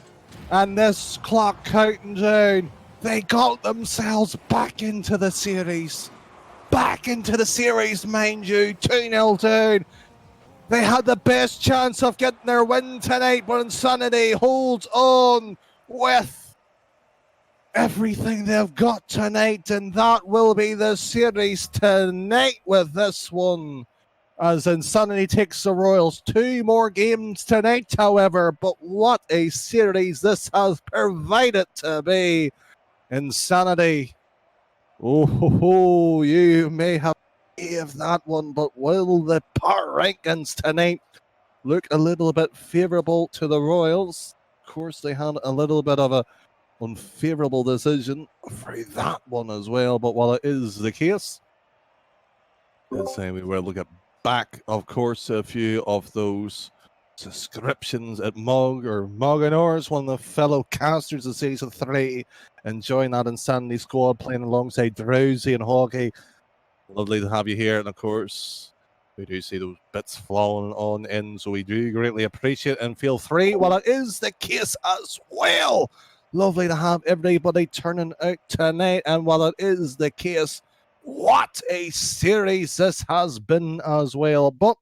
and this clock counting down. They got themselves back into the series. Back into the series, mind you. 2-0 down. They had the best chance of getting their win tonight, but Insanity holds on with everything they've got tonight, and that will be the series tonight with this one, as Insanity takes the Royals. 2 more games tonight, however, but what a series this has provided to be. Insanity, oh, you may have saved that one, but will the power rankings tonight look a little bit favourable to the Royals. Of course, they had a little bit of a unfavourable decision for that one as well. But while it is the case, let's say we will look at back, of course, a few of those subscriptions at Mog or Moganors, one of the fellow casters of Season 3, enjoying that Insanity squad, playing alongside Drowsy and Hockey. Lovely to have you here, and of course, we do see those bits flowing on in, so we do greatly appreciate it and feel free. Well, it is the case as well. Lovely to have everybody turning out tonight, and while it is the case, what a series this has been as well. But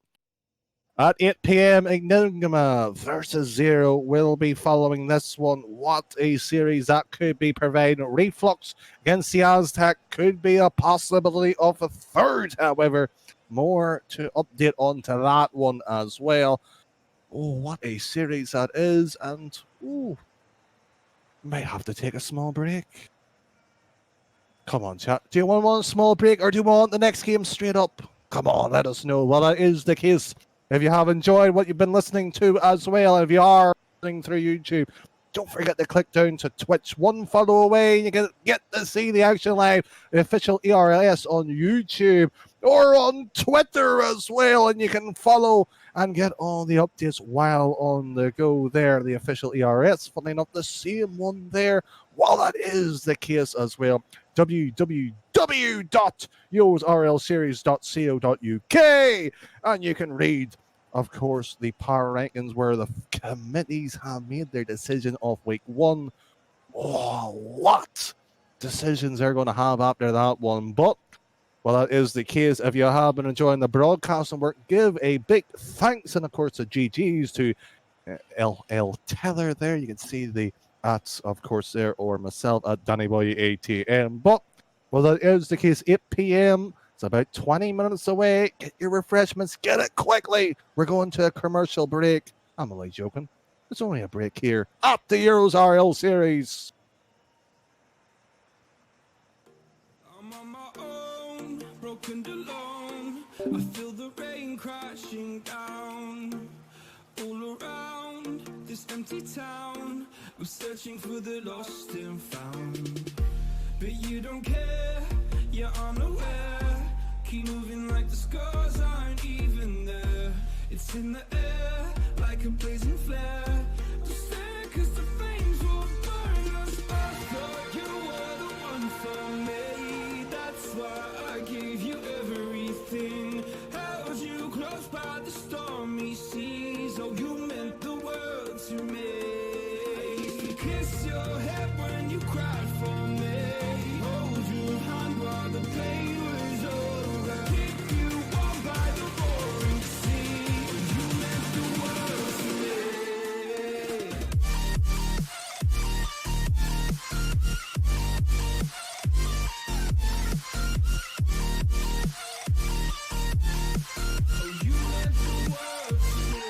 at 8 p.m., Enigma versus Zero will be following this one. What a series that could be providing. Reflux against the Aztec could be a possibility of a third, however. More to update on to that one as well. Oh, what a series that is. And, might have to take a small break. Come on, chat. Do you want a small break or do you want the next game straight up? Come on, let us know. Well, that is the case. If you have enjoyed what you've been listening to as well, if you are listening through YouTube, don't forget to click down to Twitch. One follow away, you get to see the action live, the official ERLS on YouTube or on Twitter as well. And you can follow and get all the updates while on the go there. The official ERLS, funny enough, the same one there. While that is the case as well, www.eurorlseries.co.uk, and you can read, of course, the power rankings where the committees have made their decision of week 1. Oh, what decisions they're going to have after that one. But, well, that is the case. If you have been enjoying the broadcast and work, give a big thanks and, of course, the GGs to LL Teller there. You can see the at, of course, there, or myself at DannyBoy ATM. But, well, that is the case. 8 p.m. It's about 20 minutes away. Get your refreshments. Get it quickly. We're going to a commercial break. I'm only joking. It's only a break here at the Euros RL series. I'm on my own, broken alone. I feel the rain crashing down all around this empty town. I'm searching for the lost and found, but you don't care, you're unaware. Keep moving like the scars aren't even there. It's in the air like a blazing flare. Just stare 'cause the flames will burn us. I thought you were the one for me. That's why I gave you everything. Held you close by the stormy seas. Oh, you meant the world to me. Kiss your head when you cried for me. Hold your hand while the pain was over. Keep you warm by the roaring sea. You meant the world to me. Oh, you meant the world to me.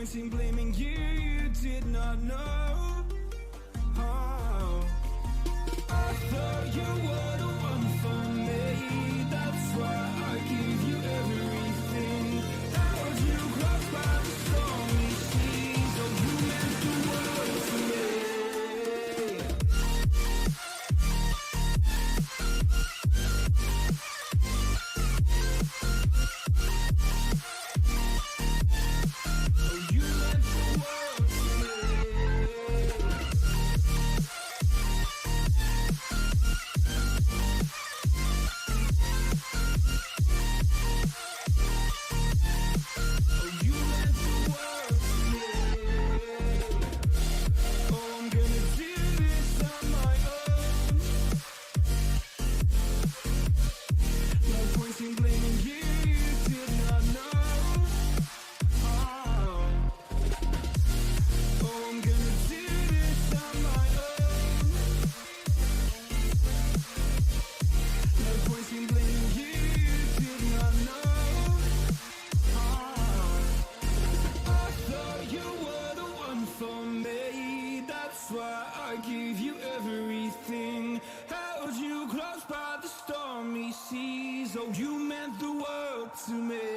points in blaming you, you did not know. Oh. I thought you were the one for me. That's why I give you everything. Held you close by the stormy seas. Oh, you meant the world to me.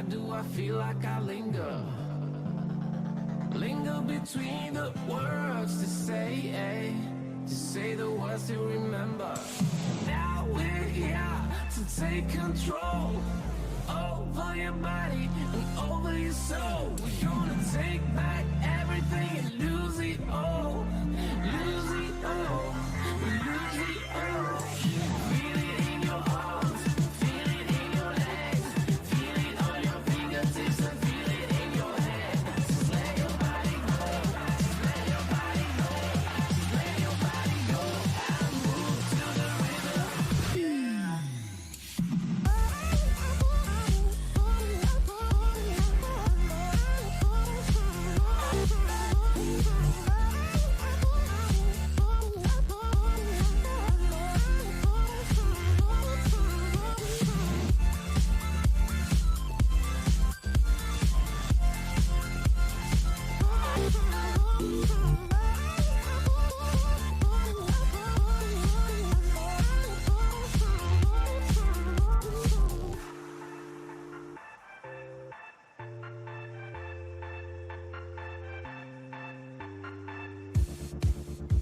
do I feel like I linger? Linger between the words to say the words to remember. Now we're here to take control over your body and over your soul. We're gonna take back everything and lose it all. Lose it all. Lose it all. Feel it in your arms, feel it in your legs, feel it on your fingertips and feel it in your head. Just let your body go, just let your body go, just let your body go and move to the rhythm.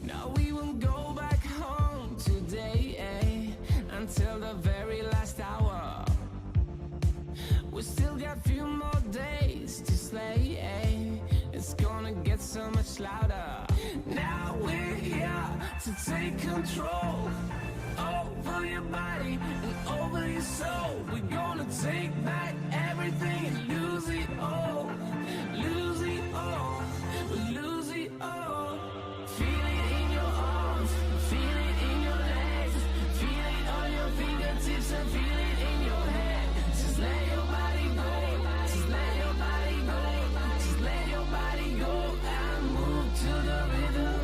Now we won't go back home today, until the very last hour. We still got a few more days to slay, it's gonna get so much louder. Now we're here to take control over your body and over your soul. We're gonna take back everything and lose it all. Lose it all. Lose it all. Feel it in your arms, feel it in your legs, feel it on your fingertips and feel it in your head. Just let your body go, just let your body go, just let your body go and move to the rhythm.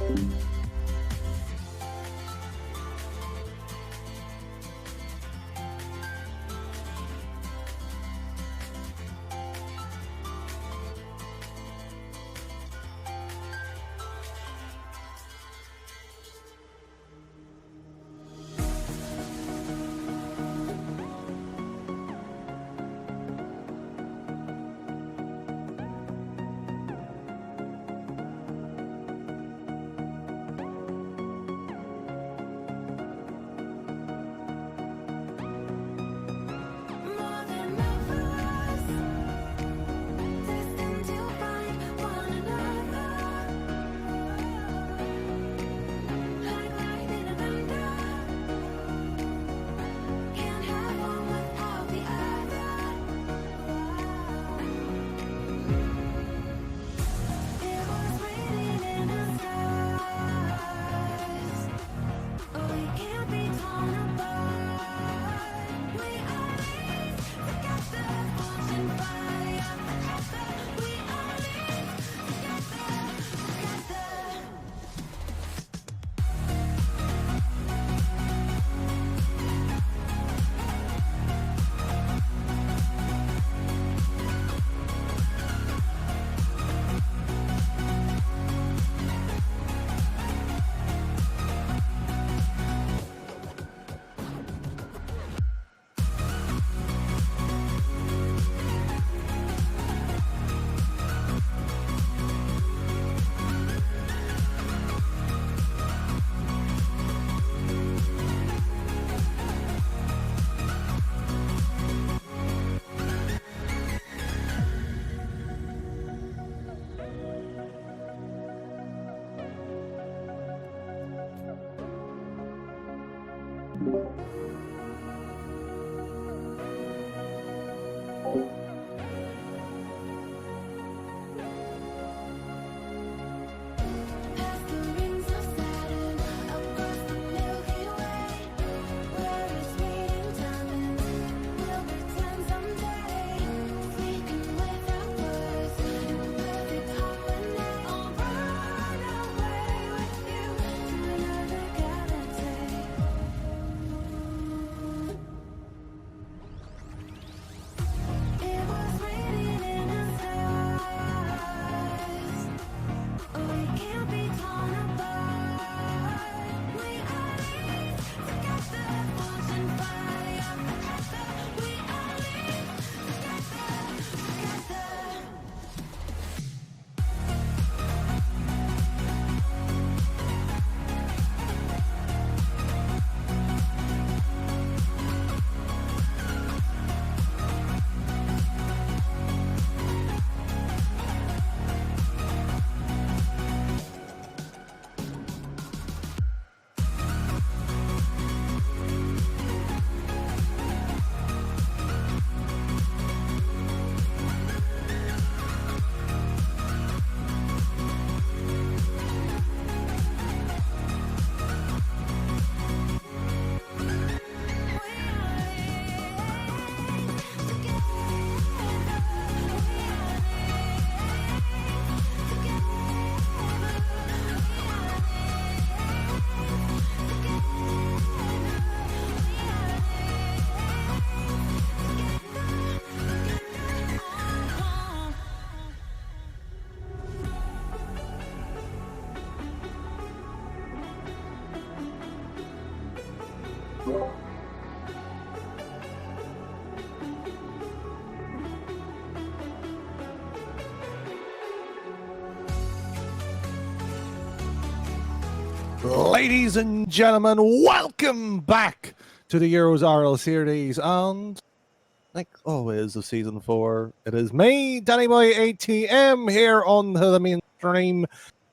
More than lovers, destined to find one another. Like lightning and thunder, can't have one without the other. It was raining in the stars. We can't be torn apart. We are linked together, forging fire forever. We are linked together. Past the rings of Saturn, across the Milky Way, where it's meeting diamonds, we'll pretend someday. Speaking without words, in perfect harmony, I'll run away with you to another galaxy. It was raining in the stars. We can't be torn apart. We are linked together, forging fire forever. We are linked together. Ladies and gentlemen, welcome back to the EuroRocketLeague series, and like always of season 4, it is me, Danny Boy ATM, here on the main stream,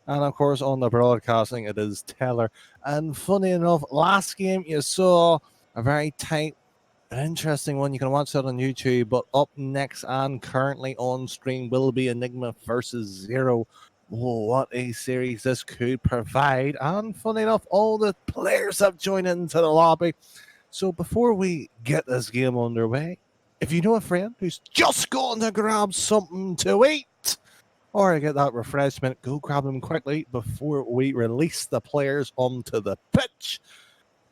and of course on the broadcasting it is Taylor. And funny enough, last game you saw a very tight, interesting one. You can watch that on YouTube, but up next and currently on stream will be Enigma versus Zero. Oh, what a series this could provide. And funny enough, all the players have joined into the lobby. So before we get this game underway, if you know a friend who's just going to grab something to eat, or get that refreshment, go grab them quickly before we release the players onto the pitch.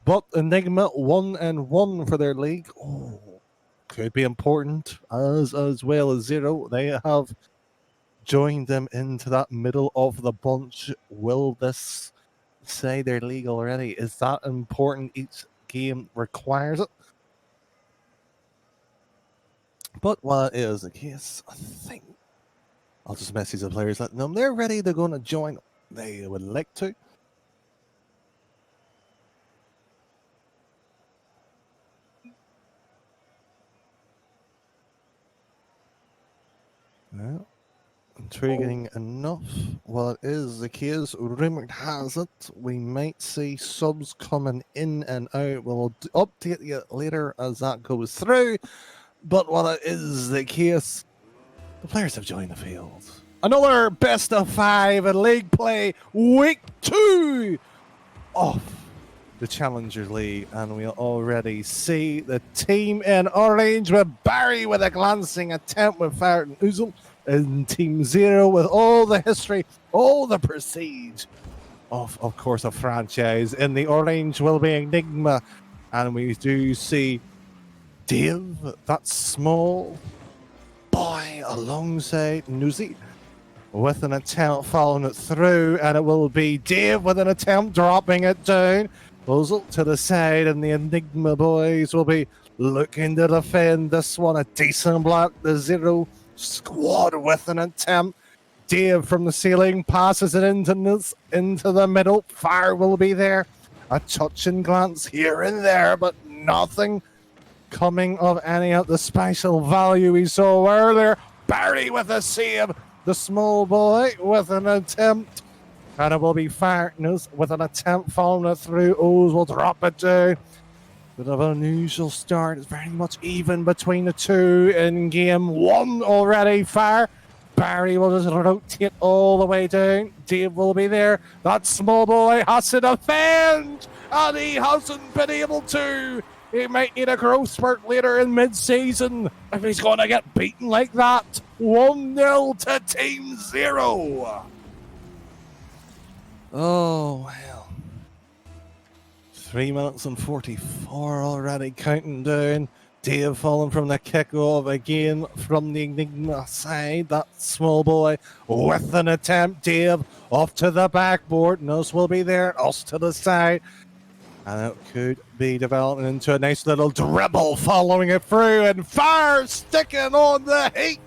But Enigma 1-1 for their league. Oh, could be important as well as Zero. They have joined them into that middle of the bunch. Will this say their league already? Is that important? Each game requires it. But while it is the case, I think I'll just message the players, letting them they're ready. They're going to join. They would like to. Well, intriguing enough. Well, it is the case. Rumored has it we might see subs coming in and out. We'll update you later as that goes through. But while it is the case, the players have joined the field. Another best of 5 in league play, week 2 of the Challengers League, and we'll already see the team in orange with Barry with a glancing attempt with Farrett and Oozle, and Team Zero with all the history, all the prestige of course, a franchise. In the orange will be Enigma, and we do see Dave, that small boy, alongside Nuzi, with an attempt following it through, and it will be Dave with an attempt dropping it down. Puzzle to the side, and the Enigma boys will be looking to defend this one. A decent block. The Zero squad with an attempt. Dave from the ceiling passes it into the middle. Fire will be there. A touch and glance here and there, but nothing coming of any of the special value we saw earlier. Barry with a save. The small boy with an attempt. And it will be Fartness with an attempt following it through. O's will drop it down. Bit of an unusual start. It's very much even between the two in game 1 already. Fire. Barry will just rotate all the way down. Dave will be there. That small boy has to defend. And he hasn't been able to. He might need a growth spurt later in mid-season if he's going to get beaten like that. 1-0 to Team Zero. Oh, well. 3 minutes and 44 already counting down. Dave falling from the kickoff again from the Enigma side. That small boy with an attempt. Dave off to the backboard. Us will be there. Us to the side. And it could be developing into a nice little dribble following it through. And Fire sticking on the heat.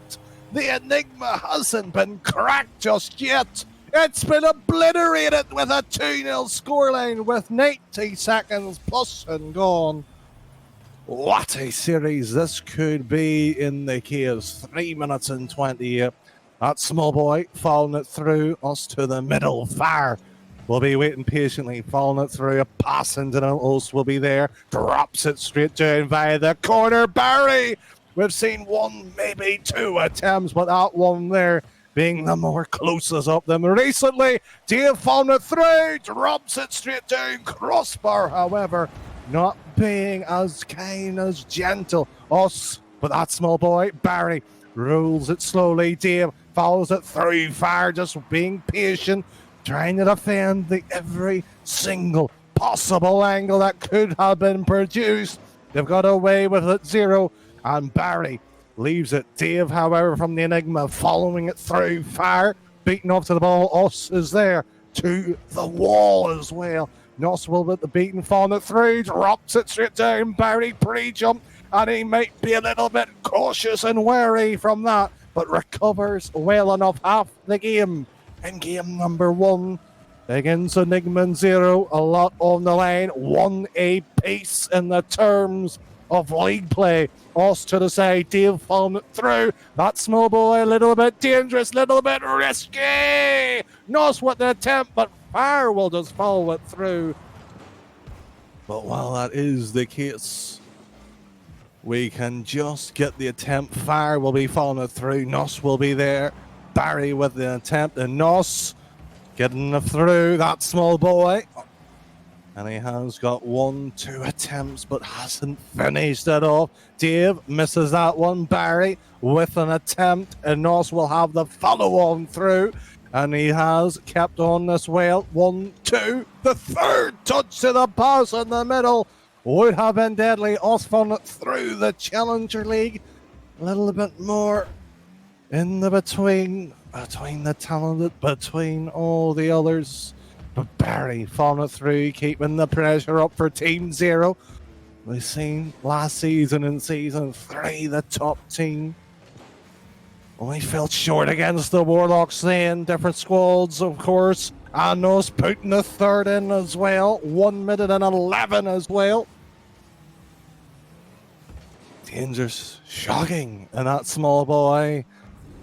The Enigma hasn't been cracked just yet. It's been obliterated with a 2-0 scoreline with 90 seconds plus and gone. What a series this could be in the case. 3 minutes and 28. That small boy following it through. Us to the middle. Fire will be waiting patiently, following it through. A pass into the Us will be there. Drops it straight down via the corner. Barry, we've seen 1, maybe 2 attempts, but that one there being the more closest up them recently. Dave found it through, drops it straight down. Crossbar, however, not being as kind as gentle. Us, but that small boy, Barry, rolls it slowly. Dave follows it through. Fire just being patient, trying to defend the every single possible angle that could have been produced. They've got away with it. Zero, and Barry leaves it. Dave, however, from the Enigma, following it through. Fire, beating off to the ball. Us is there to the wall as well. Nos will with the beating, falling it through. Drops it straight down. Barry pre-jump, and he might be a little bit cautious and wary from that, but recovers well enough half the game. In game number 1 against Enigma and Zero, a lot on the line. 1 apiece in the terms of league play. Us to the side, Dave following it through. That small boy, a little bit dangerous, little bit risky. Nos with the attempt, but Fire will just follow it through. But while that is the case, we can just get the attempt. Fire will be following it through. Nos will be there. Barry with the attempt, and Nos getting it through. That small boy And he has got 1-2 attempts, but hasn't finished it off. Dave misses that one. Barry with an attempt. And Nos will have the follow-on through. And he has kept on as well. 1-2. The third touch to the pass in the middle would have been deadly. Osfon through the Challenger League. A little bit more in the between the talented, between all the others. But Barry following it through, keeping the pressure up for Team Zero. We've seen last season in Season 3, the top team only fell short against the Warlocks then. Different squads, of course. And us putting the third in as well. 1 minute and 11 as well. Dangerous, shocking. And that small boy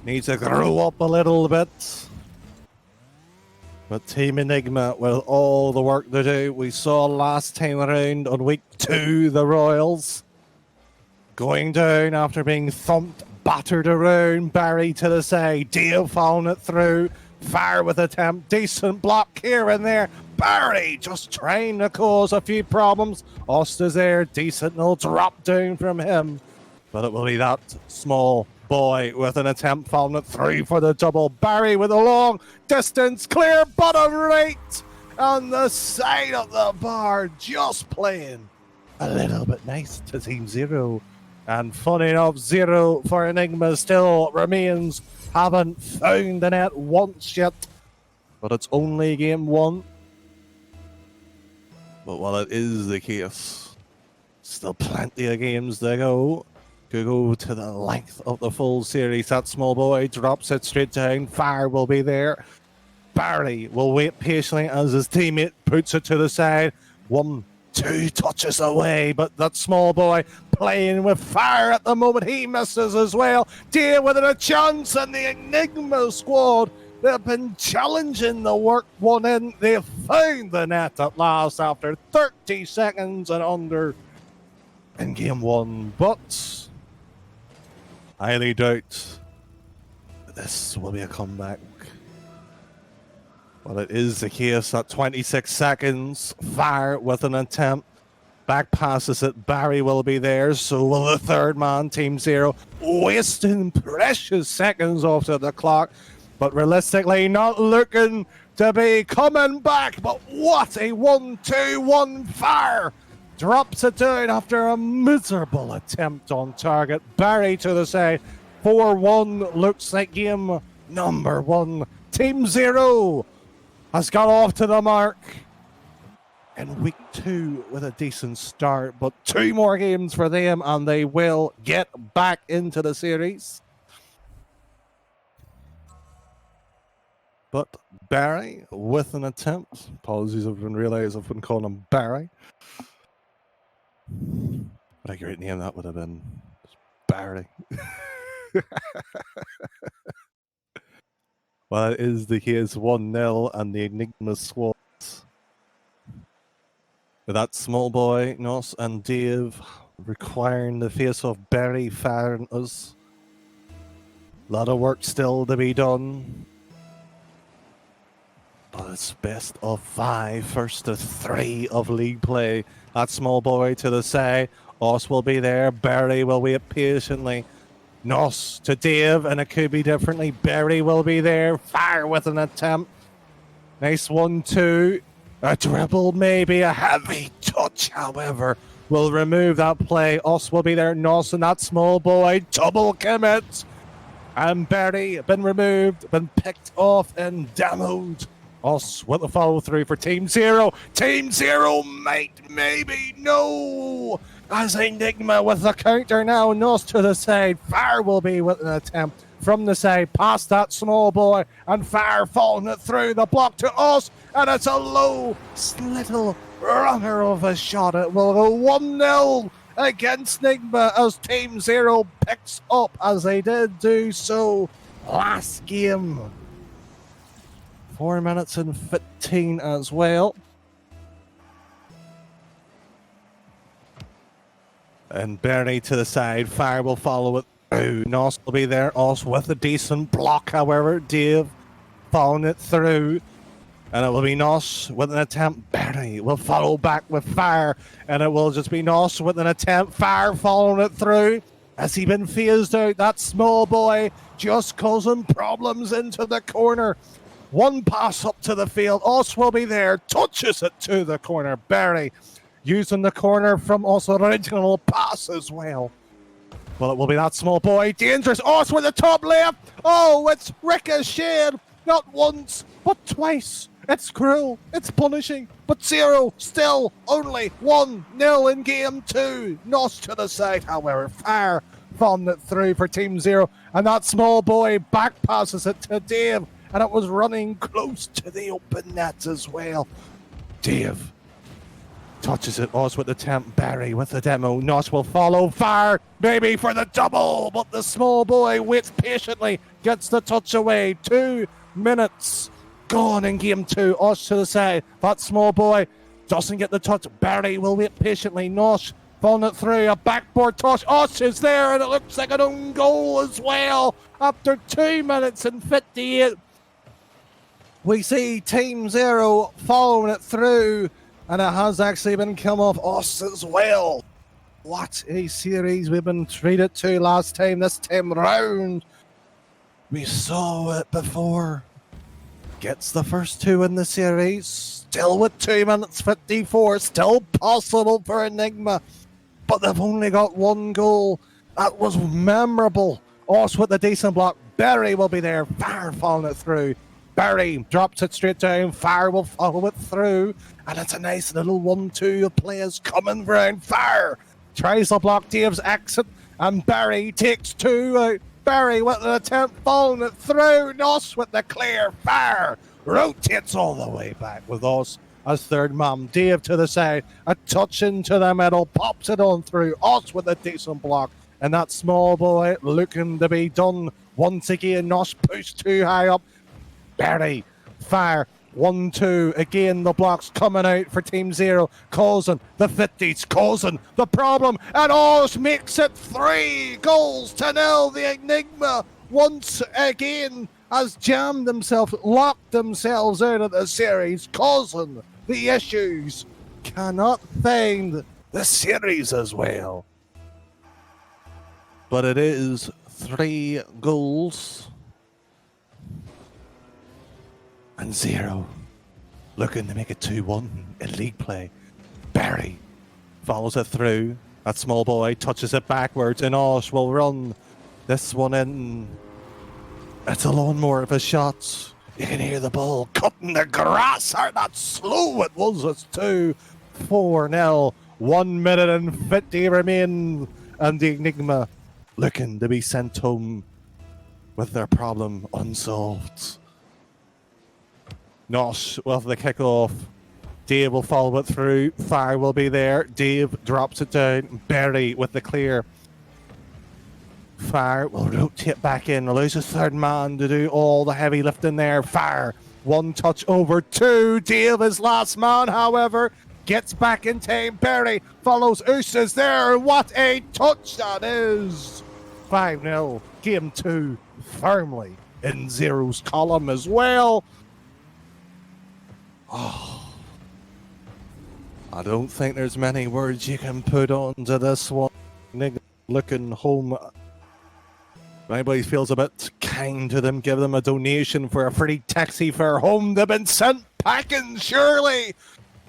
needs to grow up a little bit. But Team Enigma with all the work to do. We saw last time around on week 2, the Royals going down after being thumped, battered around. Barry to the side. Dave following it through. Fire with attempt. Decent block here and there. Barry just trying to cause a few problems. Osta's there. Decent little drop down from him. But it will be that small boy with an attempt following it through for the double. Barry with a long distance clear, bottom right on the side of the bar, just playing a little bit nice to Team Zero. And funny enough, Zero for Enigma still remains. Haven't found the net once yet, but it's only game 1. But while it is the case, still plenty of games to go. Could go to the length of the full series. That small boy drops it straight down. Fire will be there. Barry will wait patiently as his teammate puts it to the side. 1-2 touches away, but that small boy playing with fire at the moment. He misses as well. Dave with a chance, and the Enigma squad, they've been challenging the work one in. They've found the net at last after 30 seconds and under in game 1. But I highly doubt this will be a comeback. Well, it is the case at 26 seconds. Fire with an attempt. Back passes it. Barry will be there. So will the third man, Team Zero. Wasting precious seconds off to the clock. But realistically, not looking to be coming back. But what a 1-2-1 fire. Drops it down after a miserable attempt on target. Barry to the side. 4-1 looks like game number 1. Team Zero has got off to the mark in week 2 with a decent start. But 2 more games for them and they will get back into the series. But Barry with an attempt. Apologies, I didn't realize I've been calling him Barry. What a great name that would have been. Barry. Well, it is the case 1-0 and the Enigma squad. With that small boy, Nos and Dave requiring the face of Barry firing us. A lot of work still to be done. But it's best of 5, first to 3 of league play. That small boy to the side. Os will be there. Barry will wait patiently. Nos to Dave, and it could be differently. Barry will be there. Fire with an attempt. Nice 1-2. A dribble, maybe a heavy touch, however, will remove that play. Os will be there. Nos and that small boy. Double commit. And Barry been removed, been picked off and demoed. Os with the follow through for Team Zero. Team Zero might, maybe, no. As Enigma with the counter now. Nos to the side. Fire will be with an attempt from the side, past that small boy, and Fire falling it through the block to Os, and it's a low little runner of a shot. It will go 1-0 against Enigma as Team Zero picks up as they did do so last game. 4 minutes and 15 as well. And Bernie to the side. Fire will follow it through. Nos will be there. Os with a decent block, however. Dave following it through. And it will be Nos with an attempt. Barry will follow back with Fire. And it will just be Nos with an attempt. Fire following it through. Has he been phased out? That small boy just causing problems into the corner. One pass up to the field. Os will be there. Touches it to the corner. Barry using the corner from Os' original pass as well. Well, it will be that small boy. Dangerous. Os with the top left. Oh, it's ricocheted. Not once, but twice. It's cruel. It's punishing. But Zero still only 1-0 in game 2. Nos to the side, however. Fire found it through for Team Zero. And that small boy back passes it to Dave. And it was running close to the open nets as well. Dave touches it. Oz with the temp. Barry with the demo. Nos will follow. Fire maybe for the double. But the small boy waits patiently. Gets the touch away. 2 minutes gone in game 2. Oz to the side. That small boy doesn't get the touch. Barry will wait patiently. Nos found it through. A backboard touch. Oz is there. And it looks like an own goal as well. After 2 minutes and 58. We see Team Zero following it through, and it has actually been come off us as well. What a series we've been treated to last time. This time round, we saw it before. Gets the first 2 in the series, still with 2 minutes 54, still possible for Enigma, but they've only got 1 goal. That was memorable. Us with the decent block. Barry will be there. Fire following it through. Barry drops it straight down. Fire will follow it through. And it's a nice little 1-2 of players coming round. Fire tries to block Dave's exit. And Barry takes 2 out. Barry with an attempt following it through. Nos with the clear. Fire rotates all the way back with Us as third man. Dave to the side. A touch into the middle. Pops it on through. Us with a decent block. And that small boy looking to be done once again. Nos pushed too high up. Barry, Fire, 1-2. Again, the blocks coming out for Team Zero, causing the 50s, causing the problem. And Oz makes it 3-0. The Enigma once again has jammed themselves, locked themselves out of the series, causing the issues. Cannot find the series as well. But it is 3 goals. And Zero looking to make it 2-1 in league play. Barry follows it through. That small boy touches it backwards, and Osh will run this one in. It's a lawnmower of a shot. You can hear the ball cutting the grass. How that slow it was. It's 2-4-0. 1 minute and 50 remain. And the Enigma looking to be sent home with their problem unsolved. Nosh with the kickoff. Dave will follow it through. Fire will be there. Dave drops it down. Barry with the clear. Fire will rotate back in. Allows his third man to do all the heavy lifting there. Fire. 1 touch over 2. Dave is last man, however. Gets back in time. Barry follows. Oos is there. What a touch that is. 5-0. Game 2 firmly in Zero's column as well. Oh, I don't think there's many words you can put onto this one. Looking home. If anybody feels a bit kind to them, give them a donation for a free taxi fare home. They've been sent packing, surely.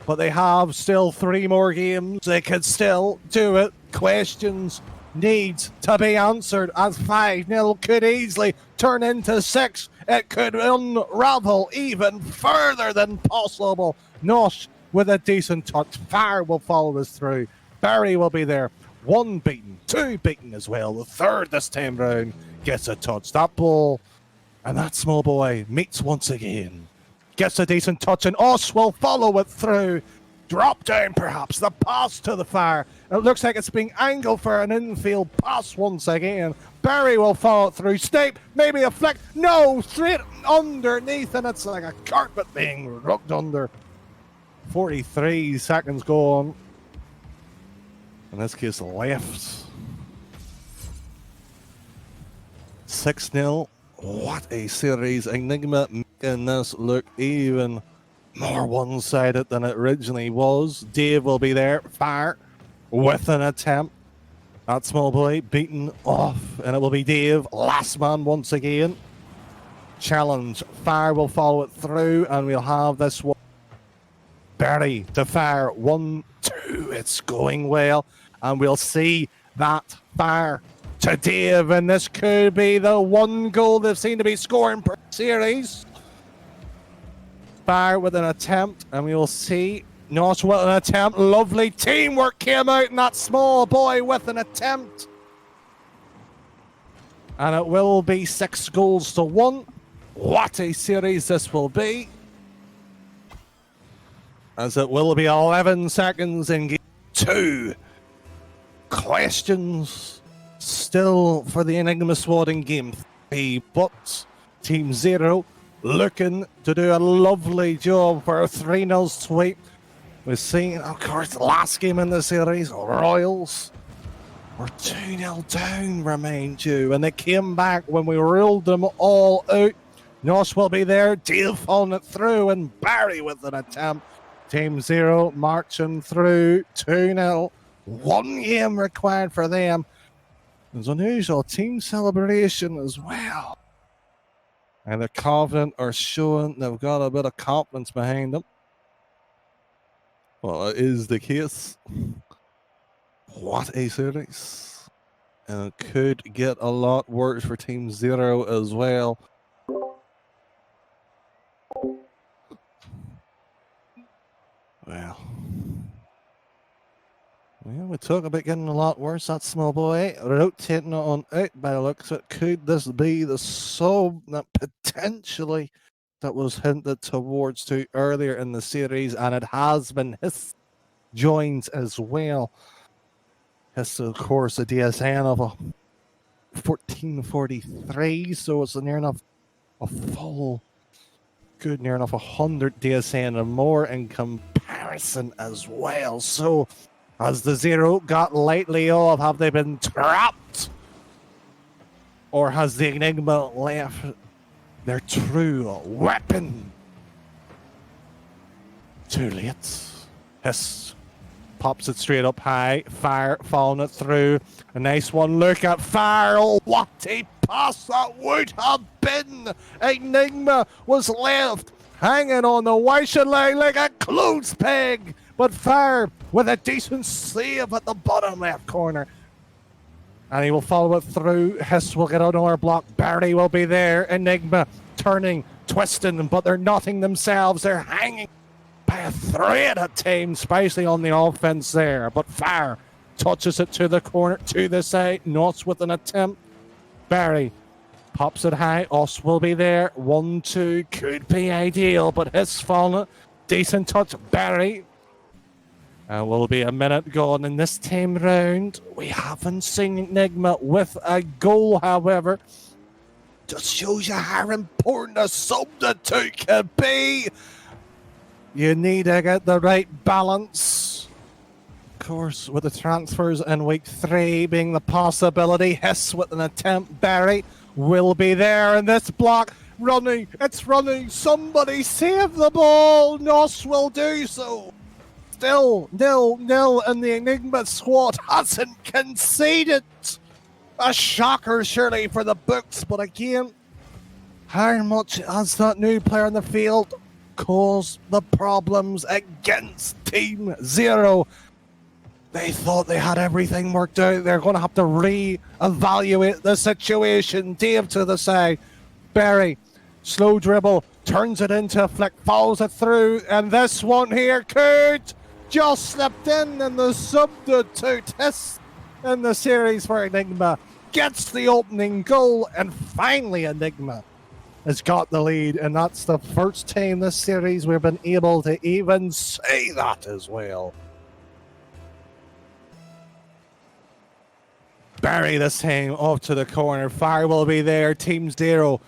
But they have still 3 more games. They could still do it. Questions need to be answered, as 5-0 could easily turn into 6. It could unravel even further than possible. Nosh with a decent touch. Fire will follow this through. Barry will be there. 1 beaten, 2 beaten as well. The third this time round gets a touch. That ball and that small boy meets once again. Gets a decent touch, and Os will follow it through. Drop down perhaps. The pass to the Fire. It looks like it's being angled for an infield pass once again. Barry will follow it through. Snape, maybe a flick. No, straight underneath, and it's like a carpet being rubbed under. 43 seconds gone. In this case, left. 6-0. What a series. Enigma making this look even more one-sided than it originally was. Dave will be there. Fire with an attempt. That small boy beaten off, and it will be Dave, last man once again. Challenge. Fire will follow it through, and we'll have this one. Barry to Fire. 1, 2. It's going well, and we'll see that Fire to Dave, and this could be the one goal they've seemed to be scoring per series. Fire with an attempt, and we will see. Not with an attempt. Lovely teamwork came out in that small boy with an attempt. And it will be 6 goals to 1. What a series this will be. As it will be 11 seconds in game 2. Questions still for the Enigma squad in game 3. But Team Zero looking to do a lovely job for a 3-0 sweep. We've seen, of course, the last game in the series, Royals were 2-0 down, remind you, and they came back when we ruled them all out. Nosh will be there, Dale falling it through, and Barry with an attempt. Team Zero marching through 2-0. 1 game required for them. There's unusual team celebration as well. And they're confident or showing they've got a bit of confidence behind them. Well, it is the case. What a series. And it could get a lot worse for Team Zero as well. Well, we talk about getting a lot worse. That small boy rotating on out by the looks of it. Could this be the sub that potentially that was hinted towards to earlier in the series, and it has been his joins as well. His, of course, a DSN of a 1443, so it's near enough a full, good near enough 100 DSN and more in comparison as well. So, has the Zero got lightly off? Have they been trapped? Or has the Enigma left their true weapon? Too late. Hiss pops it straight up high. Fire following it through. A nice one. Look at Fire. Oh, what a pass that would have been. Enigma was left hanging on the wishing line like a clothes peg. But Fire with a decent save at the bottom left corner. And he will follow it through. Hiss will get out on our block. Barry will be there. Enigma turning, twisting, but they're nothing themselves. They're hanging by a thread at times, especially on the offense there. But Fire touches it to the corner, to the side. Knots with an attempt. Barry pops it high. Us will be there. 1, 2 could be ideal, but Hiss falling. Decent touch. Barry. Will be a minute gone in this time round. We haven't seen Enigma with a goal, however. Just shows you how important a substitute can be. You need to get the right balance. Of course, with the transfers in week 3 being the possibility. Hiss with an attempt. Barry will be there in this block. Running, it's running. Somebody save the ball. Nos will do so. Still 0-0, and the Enigma squad hasn't conceded. A shocker, surely, for the books. But again, how much has that new player in the field caused the problems against Team Zero? They thought they had everything worked out. They're going to have to re-evaluate the situation. Dave to the side. Barry, slow dribble, turns it into a flick, follows it through, and this one here could just slipped in, and the substitute Hiss in the series for Enigma gets the opening goal, and finally Enigma has got the lead, and that's the first time this series we've been able to even say that as well. Barry this time off to the corner. Fire will be there. Team Zero,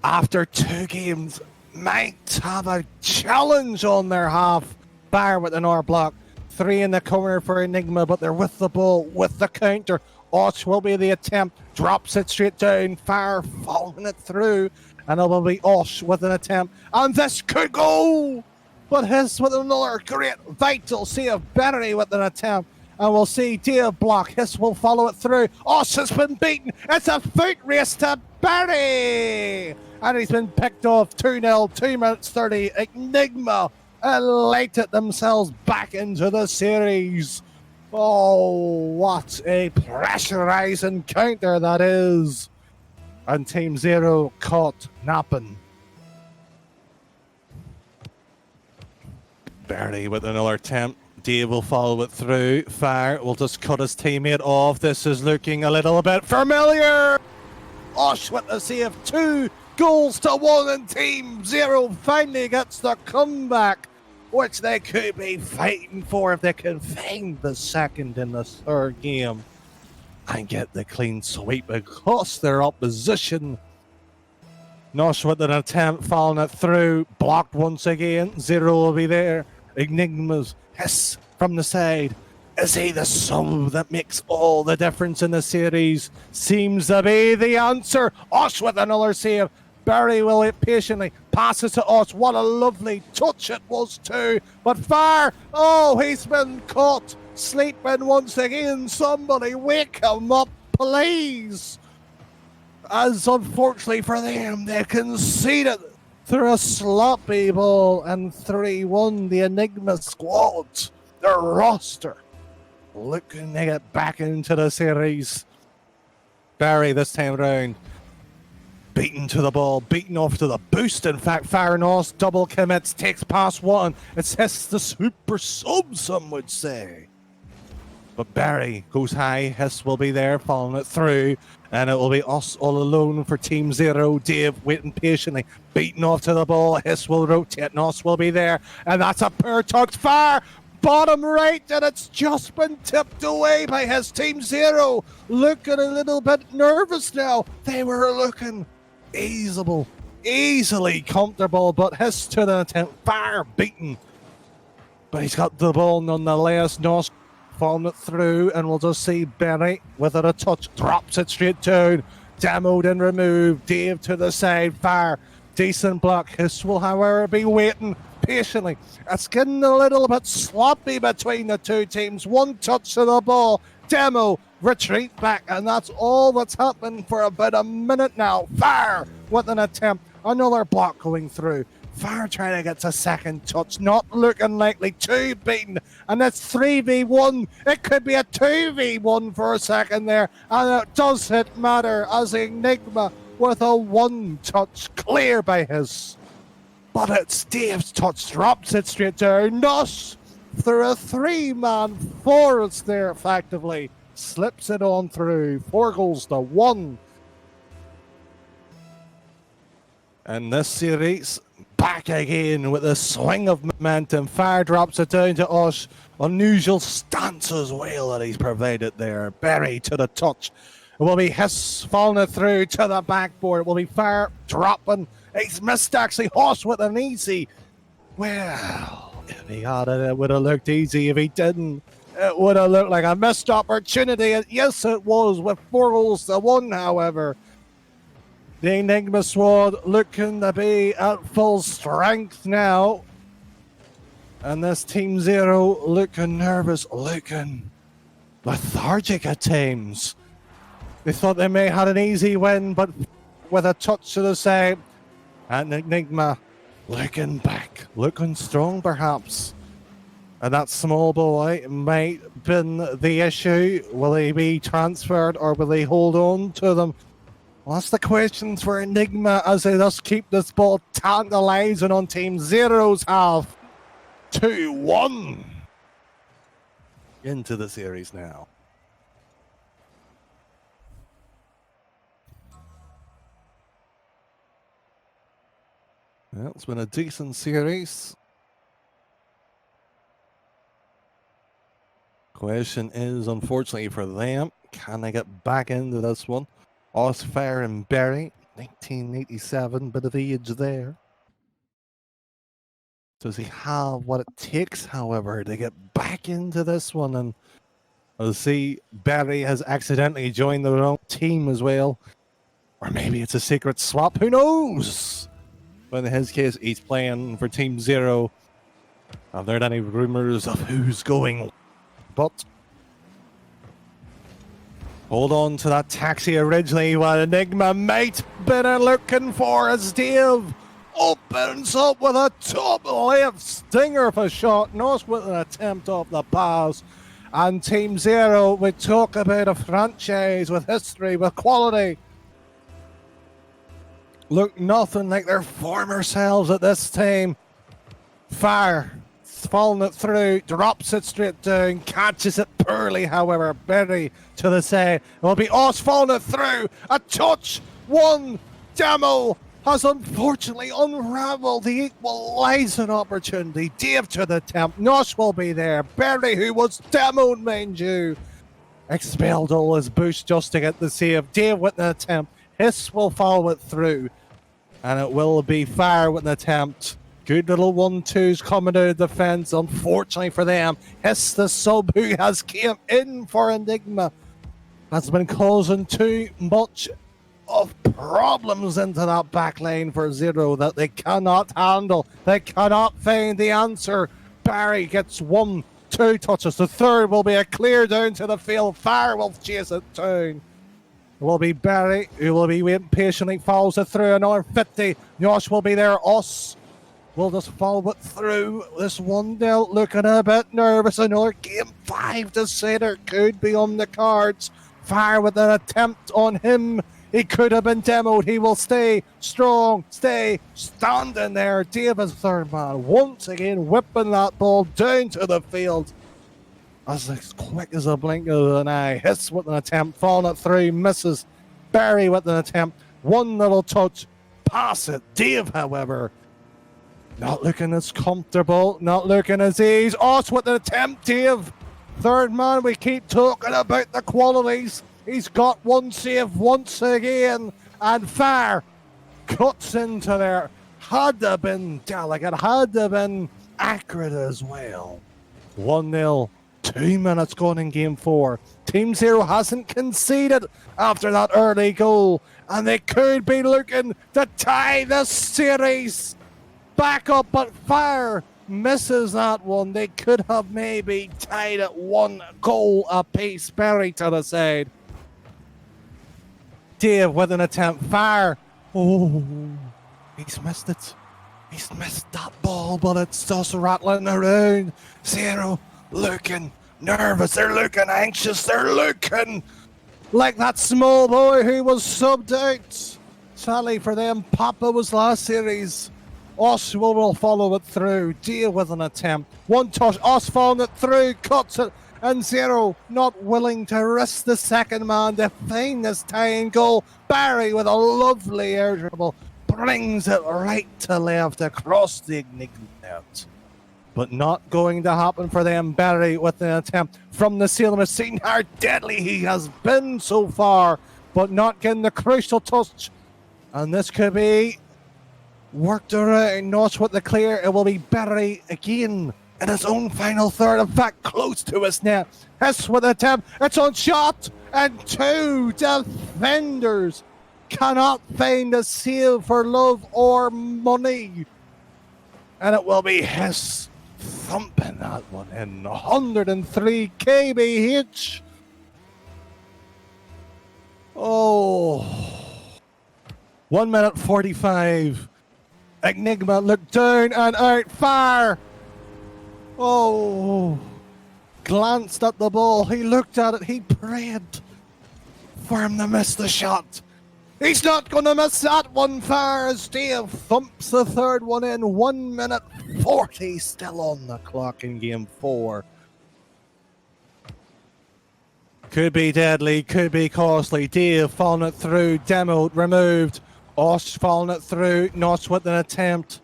after 2 games, might have a challenge on their half. Fire with an R block. 3 in the corner for Enigma, but they're with the ball, with the counter. Osh will be the attempt. Drops it straight down. Fire following it through. And it will be Osh with an attempt. And this could go! but his with another great vital save. Barry with an attempt. And we'll see Dave block. Hiss will follow it through. Osh has been beaten. It's a foot race to Barry. And he's been picked off 2-0, 2 minutes 30. Enigma elated themselves back into the series. Oh, what a pressurized encounter that is. And Team Zero caught napping. Barry with another attempt. Dave will follow it through. Fire will just cut his teammate off. This is looking a little bit familiar. Osh with the save. 2-1, and Team Zero finally gets the comeback, which they could be fighting for if they can find the second in the third game and get the clean sweep across their opposition. Nosh with an attempt, following it through. Blocked once again. Zero will be there. Enigma's hiss from the side. Is he the sub that makes all the difference in the series? Seems to be the answer. Osh with another save. Barry will wait patiently. Passes to Osh. What a lovely touch it was too. But Fire, oh, he's been caught sleeping once again. Somebody wake him up, please. As unfortunately for them, they conceded through a sloppy ball, and 3-1, the Enigma squad, their roster, looking to get back into the series. Barry this time round, beaten to the ball, beaten off to the boost. In fact, Faranos double commits, takes past one. It's Hiss the super sub, some would say. But Barry goes high. Hiss will be there, following it through. And it will be us all alone for Team Zero. Dave waiting patiently, beaten off to the ball. Hiss will rotate, Nos will be there. And that's a poor tucked Fire. Bottom right, and it's just been tipped away by his Team Zero. Looking a little bit nervous now. They were looking easily comfortable, but Hiss to the attempt. Fire beaten. But he's got the ball nonetheless. Nos falling it through, and we'll just see Barry with it a touch, drops it straight down, demoed and removed. Dave to the side. Fire, decent block. Hiss will however be waiting patiently. It's getting a little bit sloppy between the two teams. One touch to the ball, demo, retreat back, and that's all that's happened for about a minute now. Fire with an attempt, another block going through. Fire trying to get to second touch, not looking likely. 2 beaten, and it's 3v1. It could be a 2v1 for a second there, and it doesn't matter as Enigma with a 1 touch clear by his. But it's Dave's touch, drops it straight down. Nos through a 3-man forest there effectively, slips it on through. 4-1. And this series back again with a swing of momentum. Fire drops it down to Osh. Unusual stance as well that he's provided there. Barry to the touch. It will be Hiss falling it through to the backboard. It will be Fire dropping. He's missed actually. Osh with an easy. Well, if he had it, it would have looked easy. If he didn't, it would have looked like a missed opportunity. Yes, it was, with 4-1, however. The Enigma squad looking to be at full strength now. And this Team Zero looking nervous, looking lethargic at times. They thought they may have had an easy win, but with a touch to the side. And Enigma looking back, looking strong perhaps. And that small boy might have been the issue. Will he be transferred or will he hold on to them? Well, that's the questions for Enigma as they just keep this ball tantalizing on Team Zero's half. 2-1 into the series now. Well, it's been a decent series. Question is, unfortunately for them, can they get back into this one? Osfair and Barry, 1987, bit of age there. Does he have what it takes, however, to get back into this one? And we'll see, Barry has accidentally joined the wrong team as well. Or maybe it's a secret swap, who knows? But in his case, he's playing for Team Zero. Have there any rumours of who's going? But hold on to that taxi originally. What Enigma might been looking for as Dave opens up with a top left stinger of a shot. Not with an attempt off the pass. And Team Zero, we talk about a franchise with history, with quality. Look nothing like their former selves at this time. Fire. Falling it through, drops it straight down, catches it poorly, however. Berry to the side. It will be Oz falling it through. A touch. One. Demo has unfortunately unraveled the equalising opportunity. Dave to the attempt. Nosh will be there. Berry, who was demoed, mind you, expelled all his boost just to get the save. Dave with an attempt. Hiss will follow it through. And it will be Fire with an attempt. Good little 1-2s coming out of defence. Unfortunately for them, Hiss, the sub who has came in for Enigma, has been causing too much of problems into that back lane for Zero that they cannot handle. They cannot find the answer. Barry gets 1-2 touches. The third will be a clear down to the field. Fire will chase it down. It will be Barry who will be waiting patiently, follows it through. Another 50. Josh will be there. Us will just follow it through. This one dealt looking a bit nervous. Another game 5 decider could be on the cards. Fire with an attempt on him. He could have been demoed. He will stay strong, stay standing there. Davis, third man, once again whipping that ball down to the field. As quick as a blink of an eye. Hiss with an attempt, falling it through, misses. Barry with an attempt, one little touch, pass it. Dave, however, not looking as comfortable, not looking as easy. Oz with an attempt, Dave. Third man, we keep talking about the qualities. He's got one save once again, and Fire cuts into there. Had to have been delicate, had to have been accurate as well. 1-0, 2 minutes gone in game 4. Team Zero hasn't conceded after that early goal, and they could be looking to tie the series back up, but Fire misses that one. They could have maybe tied it 1 goal apiece. Barry to the side. Dave with an attempt. Fire. Oh, he's missed it. He's missed that ball, but it's just rattling around. Zero looking nervous. They're looking anxious. They're looking like that small boy who was subbed out. Sadly for them, Papa was last series. Oswald will follow it through. Dave with an attempt. One touch. Os following it through. Cuts it. And Zero not willing to risk the second man to find this tying goal. Barry with a lovely air dribble brings it right to left across the Enigma net. But not going to happen for them. Barry with an attempt from the ceiling. We've seen how deadly he has been so far, but not getting the crucial touch. And this could be worked around. Not with the clear. It will be Barry again in his own final third, in fact, close to his net. Hiss with an attempt. It's on shot, and 2 defenders cannot find a save for love or money. And it will be Hiss thumping that one in. 103 kbh. Oh. 1 minute 45. Enigma looked down and out. Fire. Oh, glanced at the ball. He looked at it. He prayed for him to miss the shot. He's not going to miss that one. Fire as Dave thumps the third one in. 1 minute 40 still on the clock in game 4. Could be deadly, could be costly. Dave falling it through, demoed, removed. Osh falling it through, Notch with an attempt.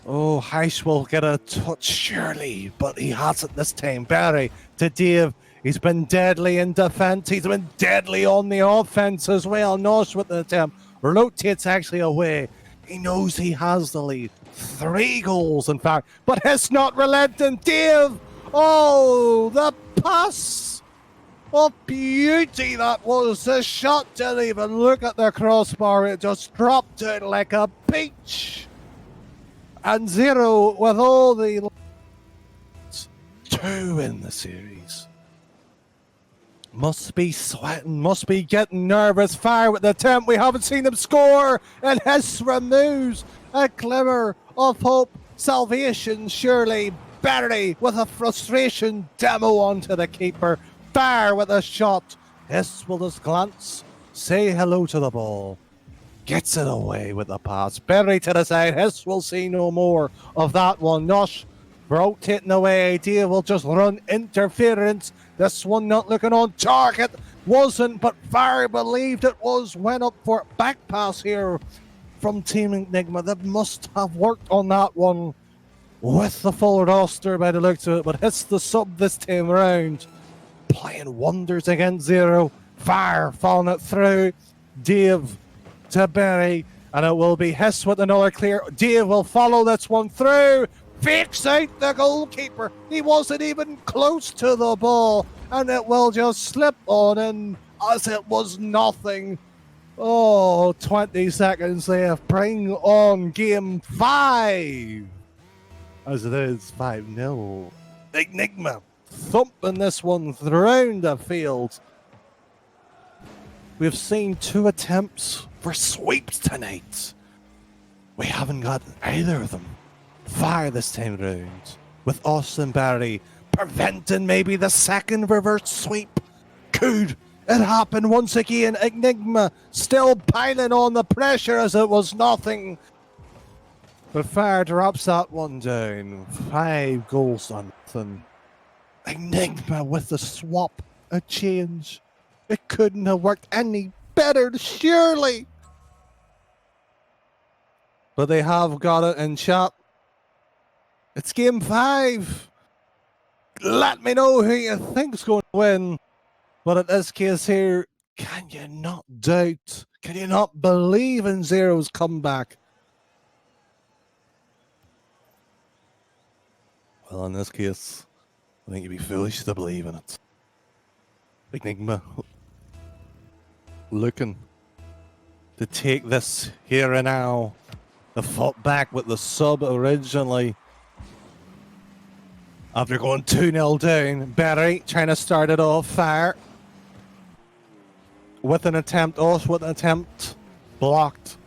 Oh, Heish will get a touch surely, but he hasn't this time. Barry to Dave. He's been deadly in defence. He's been deadly on the offence as well. Nosh with the attempt. Rotates actually away. He knows he has the lead. 3 goals, in fact. But it's not relenting. Dave. Oh, the pass. What beauty that was. The shot didn't even look at the crossbar. It just dropped out like a peach. And Zero with all the 2 in the series. Must be sweating, must be getting nervous. Fire with the attempt. We haven't seen him score. And Hiss removes a glimmer of hope. Salvation, surely. Barry with a frustration demo onto the keeper. Fire with a shot. Hiss will just glance, say hello to the ball. Gets it away with the pass. Barry to the side. Hiss will see no more of that one. Nosh rotating away. Idea will just run interference. This one not looking on target. Wasn't, but Fire believed it was. Went up for back pass here from Team Enigma. They must have worked on that one with the full roster by the looks of it. But hits the sub this time round. Playing wonders against Zero. Fire falling it through. Dave to Barry. And it will be Hiss with another clear. Dave will follow this one through. Fakes out the goalkeeper. He wasn't even close to the ball. And it will just slip on in as it was nothing. Oh, 20 seconds left. Bring on game 5. As it is 5-0. Enigma thumping this one through the field. We've seen 2 attempts for sweeps tonight. We haven't got either of them. Fire this time round with Austin Barry preventing maybe the second reverse sweep. Could it happen once again? Enigma still piling on the pressure as it was nothing. But Fire drops that one down. 5 goals on nothing. Enigma with the swap, a change. It couldn't have worked any better, surely. But they have got it in chat. It's game 5. Let me know who you think's going to win. But in this case here, can you not doubt? Can you not believe in Zero's comeback? Well, in this case, I think you'd be foolish to believe in it. Enigma looking to take this here and now. They fought back with the sub originally. After going 2-0 down, Barry trying to start it off. Fire with an attempt, also with an attempt, blocked,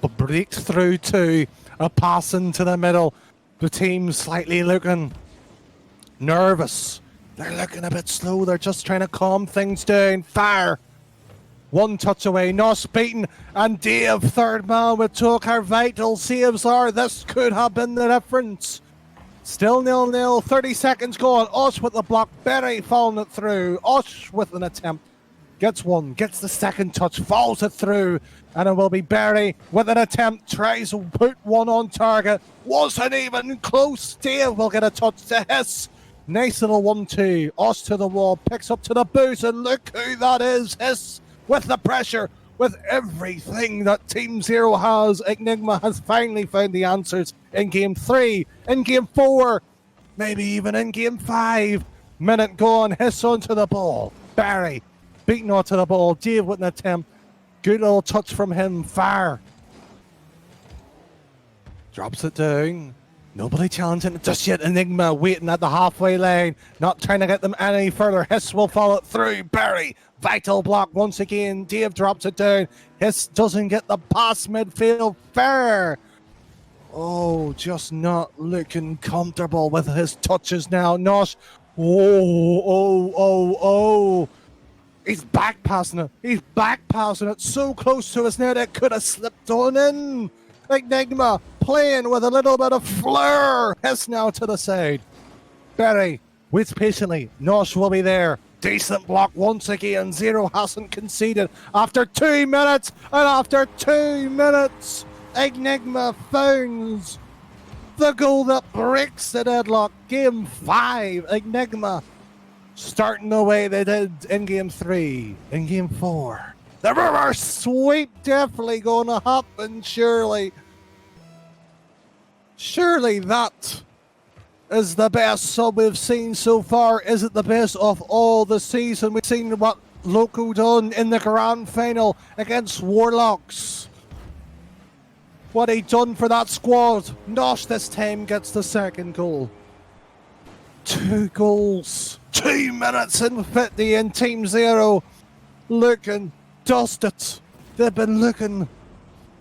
but breaks through to a pass into the middle. The team slightly looking nervous. They're looking a bit slow. They're just trying to calm things down. Fire. 1 touch away. Nos beaten. And Dave, third man with took our vital saves are. This could have been the difference. Still 0-0, 30 seconds gone. Osh with the block, Berry falling it through. Osh with an attempt, gets one, gets the second touch, falls it through, and it will be Berry with an attempt, tries to put one on target, wasn't even close. Dave will get a touch to Hiss. Nice little 1-2, Osh to the wall, picks up to the boot, and look who that is. Hiss with the pressure. With everything that Team Zero has, Enigma has finally found the answers in Game 3, in Game 4, maybe even in Game 5. Minute gone, Hiss onto the ball. Barry beaten onto the ball. Dave with an attempt. Good little touch from him. Fire. Drops it down. Nobody challenging it just yet. Enigma waiting at the halfway line, not trying to get them any further. Hiss will follow it through. Barry, vital block once again. Dave drops it down. Hiss doesn't get the pass midfield. Fair. Oh, just not looking comfortable with his touches now. Nosh. Oh. He's back passing it. He's back passing it so close to his net it could have slipped on in. Enigma playing with a little bit of flair. Hiss now to the side. Barry waits patiently. Nosh will be there. Decent block once again. Zero hasn't conceded after 2 minutes. And after 2 minutes, Enigma founds the goal that breaks the deadlock. Game 5, Enigma starting the way they did in Game 3, in Game 4. The reverse sweep definitely going to happen, surely. Surely that is the best sub we've seen so far. Is it the best of all the season? We've seen what Loco done in the grand final against Warlocks. what he done for that squad. Nosh this time gets the second goal. 2 goals. 2 minutes and 50 in Team Zero. Looking dusted. They've been looking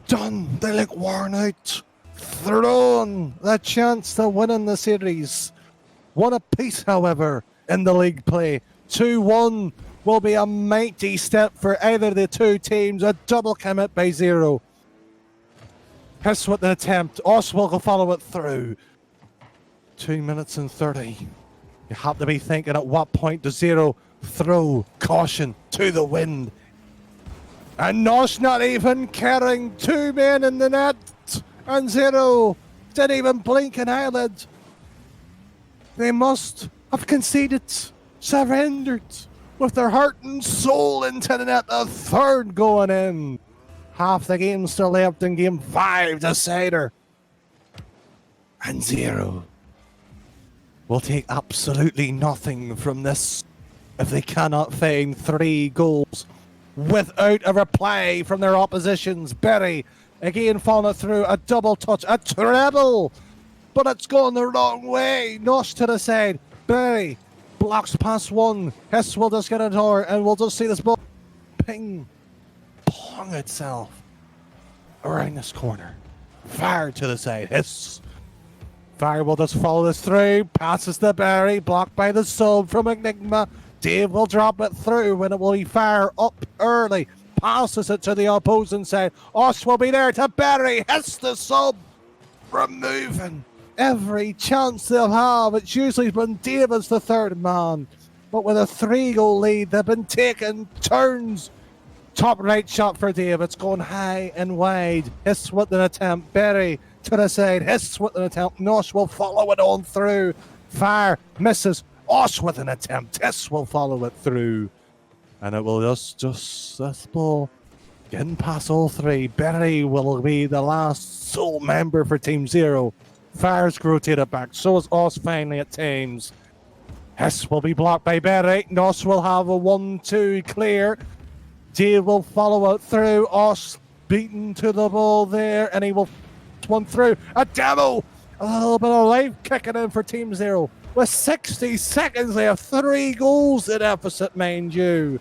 done. They look worn out. Thrown the chance to win in the series. One apiece, however, in the league play. 2-1 will be a mighty step for either of the two teams. A double commit by Zero. Hiss with the attempt. Oswald will follow it through. 2 minutes and 30. You have to be thinking, at what point does Zero throw caution to the wind? And Nosh not even caring. 2 men in the net. And Zero didn't even blink an eyelid. They must have conceded, surrendered, with their heart and soul into the net. A third going in. Half the game still left in game 5, decider. And Zero will take absolutely nothing from this if they cannot find 3 goals without a reply from their oppositions. Berry again falling it through, a double touch, a treble, but it's going the wrong way. Nosh to the side, Berry blocks past one. Hiss will just get a door, and we'll just see this ball ping pong itself around this corner. Far to the side, Hiss. Fire will just follow this through, passes the Berry, blocked by the sub from Enigma. Dave will drop it through when it will be fire up early. Passes it to the opposing side. Osh will be there to Berry. Hits the sub. Removing every chance they'll have. It's usually been Davis the third man. But with a 3-goal lead, they've been taking turns. Top right shot for Dave. It's going high and wide. Hiss with an attempt. Berry to the side. Hiss with an attempt. Nosh will follow it on through. Fire misses. Osh with an attempt. Hiss will follow it through. And it will just this ball getting past all 3. Berry will be the last sole member for Team Zero. Fire's rotated back. So is Osh finally at times. Hiss will be blocked by Berry. Nosh will have a 1-2 clear. Dave will follow it through. Osh beaten to the ball there, and he will one through. A demo! A little bit of life kicking in for Team Zero. With 60 seconds left, 3 goals in deficit, mind you.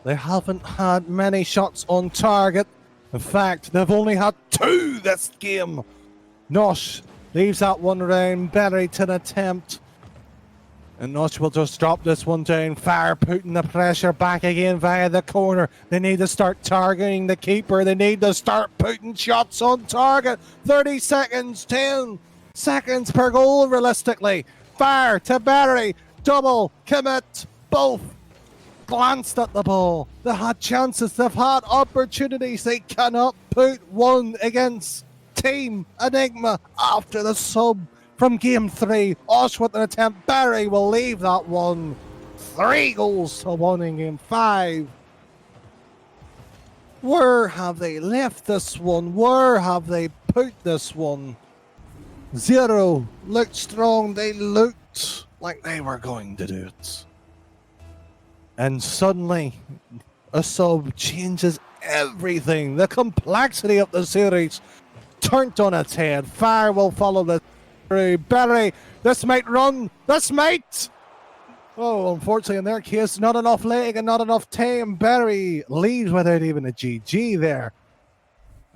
They haven't had many shots on target. In fact, they've only had 2 this game. Nosh leaves that one round. Berry to an attempt. And Nosh will just drop this one down. Fire putting the pressure back again via the corner. They need to start targeting the keeper. They need to start putting shots on target. 30 seconds, 10 seconds per goal realistically. Fire to Berry. Double commit. Both glanced at the ball. They had chances. They've had opportunities. They cannot put one against Team Enigma after the sub from game 3. Osh with an attempt. Berry will leave that one. 3 goals to 1 in game 5. Where have they left this one? Where have they put this one? Zero looked strong. They looked like they were going to do it. And suddenly, a sub changes everything. The complexity of the series turned on its head. Fire will follow the through. Berry, this might run. This might. Oh, unfortunately, in their case, not enough leg and not enough time. Berry leaves without even a GG there.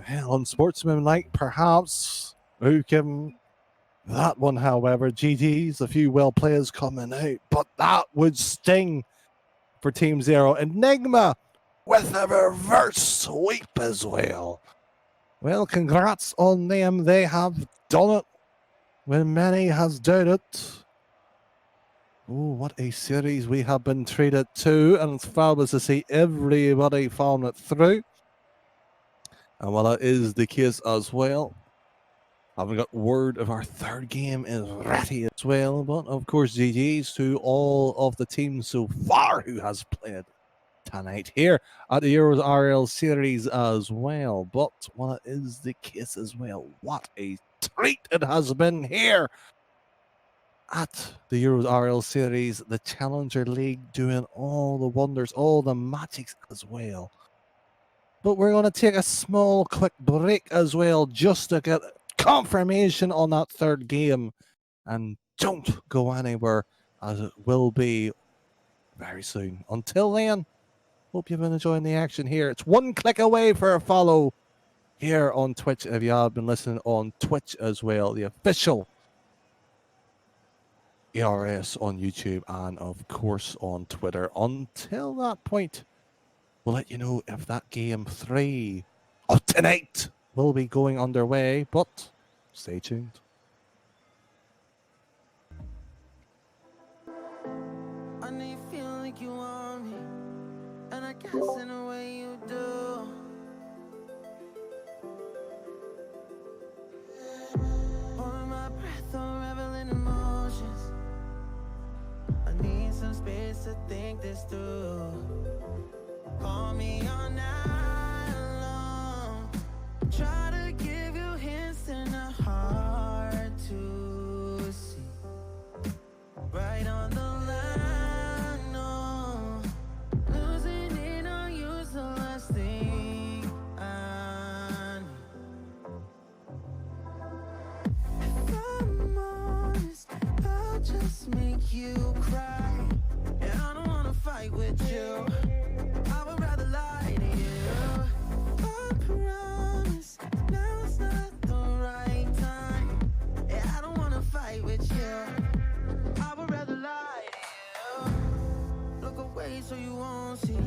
Well, unsportsmanlike, perhaps. Who can that one, however? GG's, a few well players coming out, but that would sting for Team Zero. Enigma with a reverse sweep as well. Well, congrats on them. They have done it when many has doubted. Oh, what a series we have been treated to, and it's fabulous to see everybody following it through. And while that is the case as well, haven't got word of our third game is ready as well, but of course GG's to all of the teams so far who has played tonight here at the EuroRocketLeague series as well. But while it is the case as well, what a treat it has been here at the EuroRocketLeague series, the Challenger League doing all the wonders, all the magics as well. but we're going to take a small, quick break as well, just to get confirmation on that third game. And don't go anywhere, as it will be very soon. Until then, hope you've been enjoying the action here. It's one click away for a follow here on Twitch if you have been listening on Twitch as well, the official ERLS on YouTube and of course on Twitter. Until that point, we'll let you know if that game 3 of tonight will be going underway, but stay tuned. I know you feel like you want me, and I guess in a way you do. Holding my breath, I'm reveling emotions. I need some space to think this through. Call me all night long. Try to give you hints and a hard to see. Right on the line, no. Losing it on you's the last thing I need. If I'm honest, I'll just make you cry. And I don't wanna fight with you. I would rather lie to you. I promise, now's not the right time. And I don't wanna fight with you. I would rather lie to you. Look away so you won't see,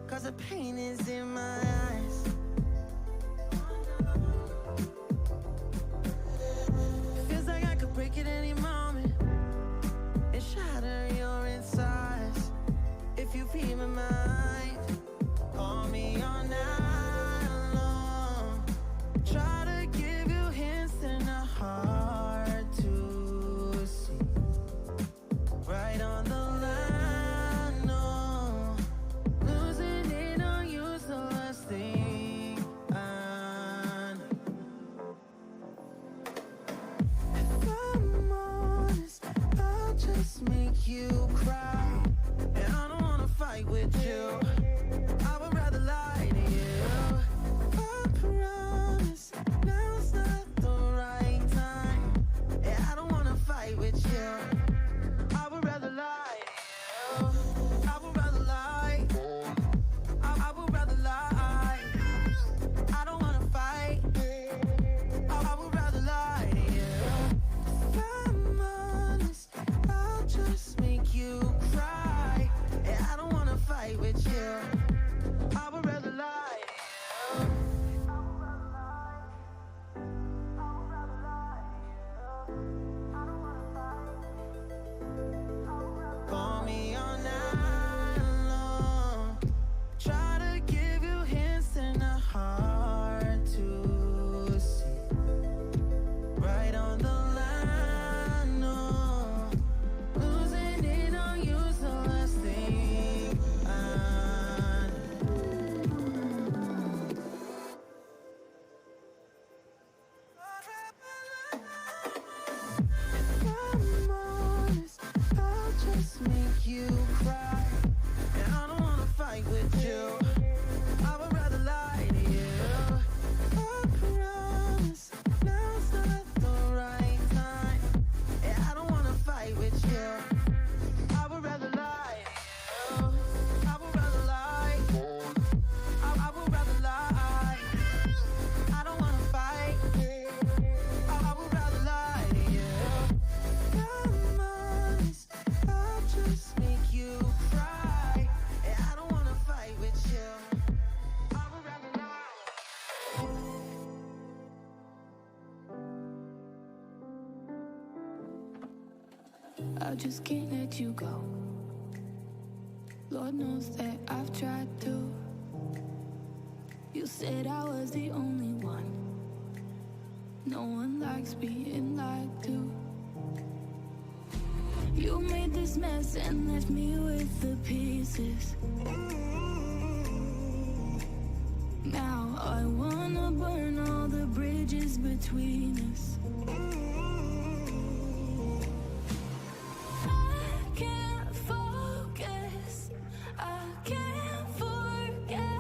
'cause the pain is in my eyes. Feels like I could break at any moment and shatter your insides. If you feel my mind, call me all night long. Try to give you hints and a hard to see. Right on the line, no. Losing it on you's the last thing I need. If I'm honest, I'll just make you cry. And I don't wanna fight with you. I would rather lie to you. I promise, now's not the right time. And I don't wanna fight with you. I would rather lie to you. I would rather lie. I would rather lie. I don't wanna fight. I would rather lie to you. If I'm honest, I'll just make you cry. And I don't wanna fight with you. I would rather lie to you. I would rather lie. I would rather lie to you. I don't wanna fight. Call me all night long. Try to give you hints and a hard to see. Right on the line, no. Losing it on you's the last thing I need. If I'm honest, I'll just make you cry. And I don't wanna fight with you. I would rather lie to you. I promise, now's not the right time. And I don't wanna fight with you. I would rather lie to you. I would rather lie. I would rather lie. I don't wanna fight. I would rather lie to you. I'm honest, I'll just make you cry. And I don't wanna fight with you. I would rather lie. I just can't let you go. Lord knows that I've tried to. You said I was the only one. No one likes being lied to. You made this mess and left me with the pieces. Now I wanna burn all the bridges between us. I can't focus, I can't forget.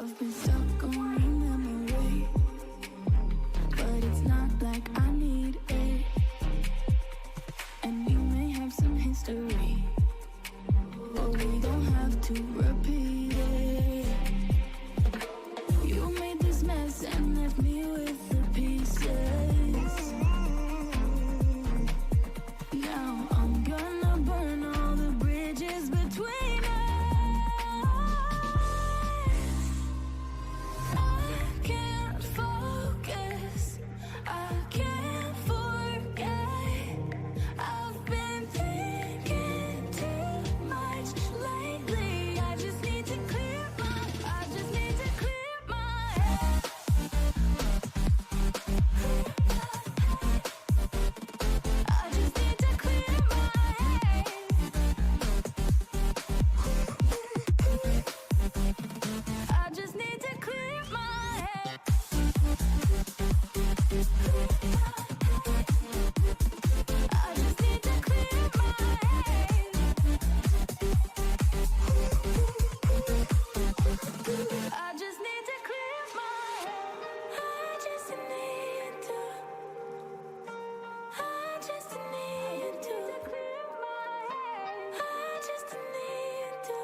I've been stuck on your memory, but it's not like I need it. And we may have some history, but we don't have to repeat it. You made this mess and left me with the pieces. Now I'm gonna burn all the bridges between us. I can't focus, I can't forget. I've been thinking too much lately. I just need to clear my head. I just need to clear my head. I just need to clear my head. I just need to clear my head. I just need to clear my head. I just need to. I just need to clear my head. I just need to.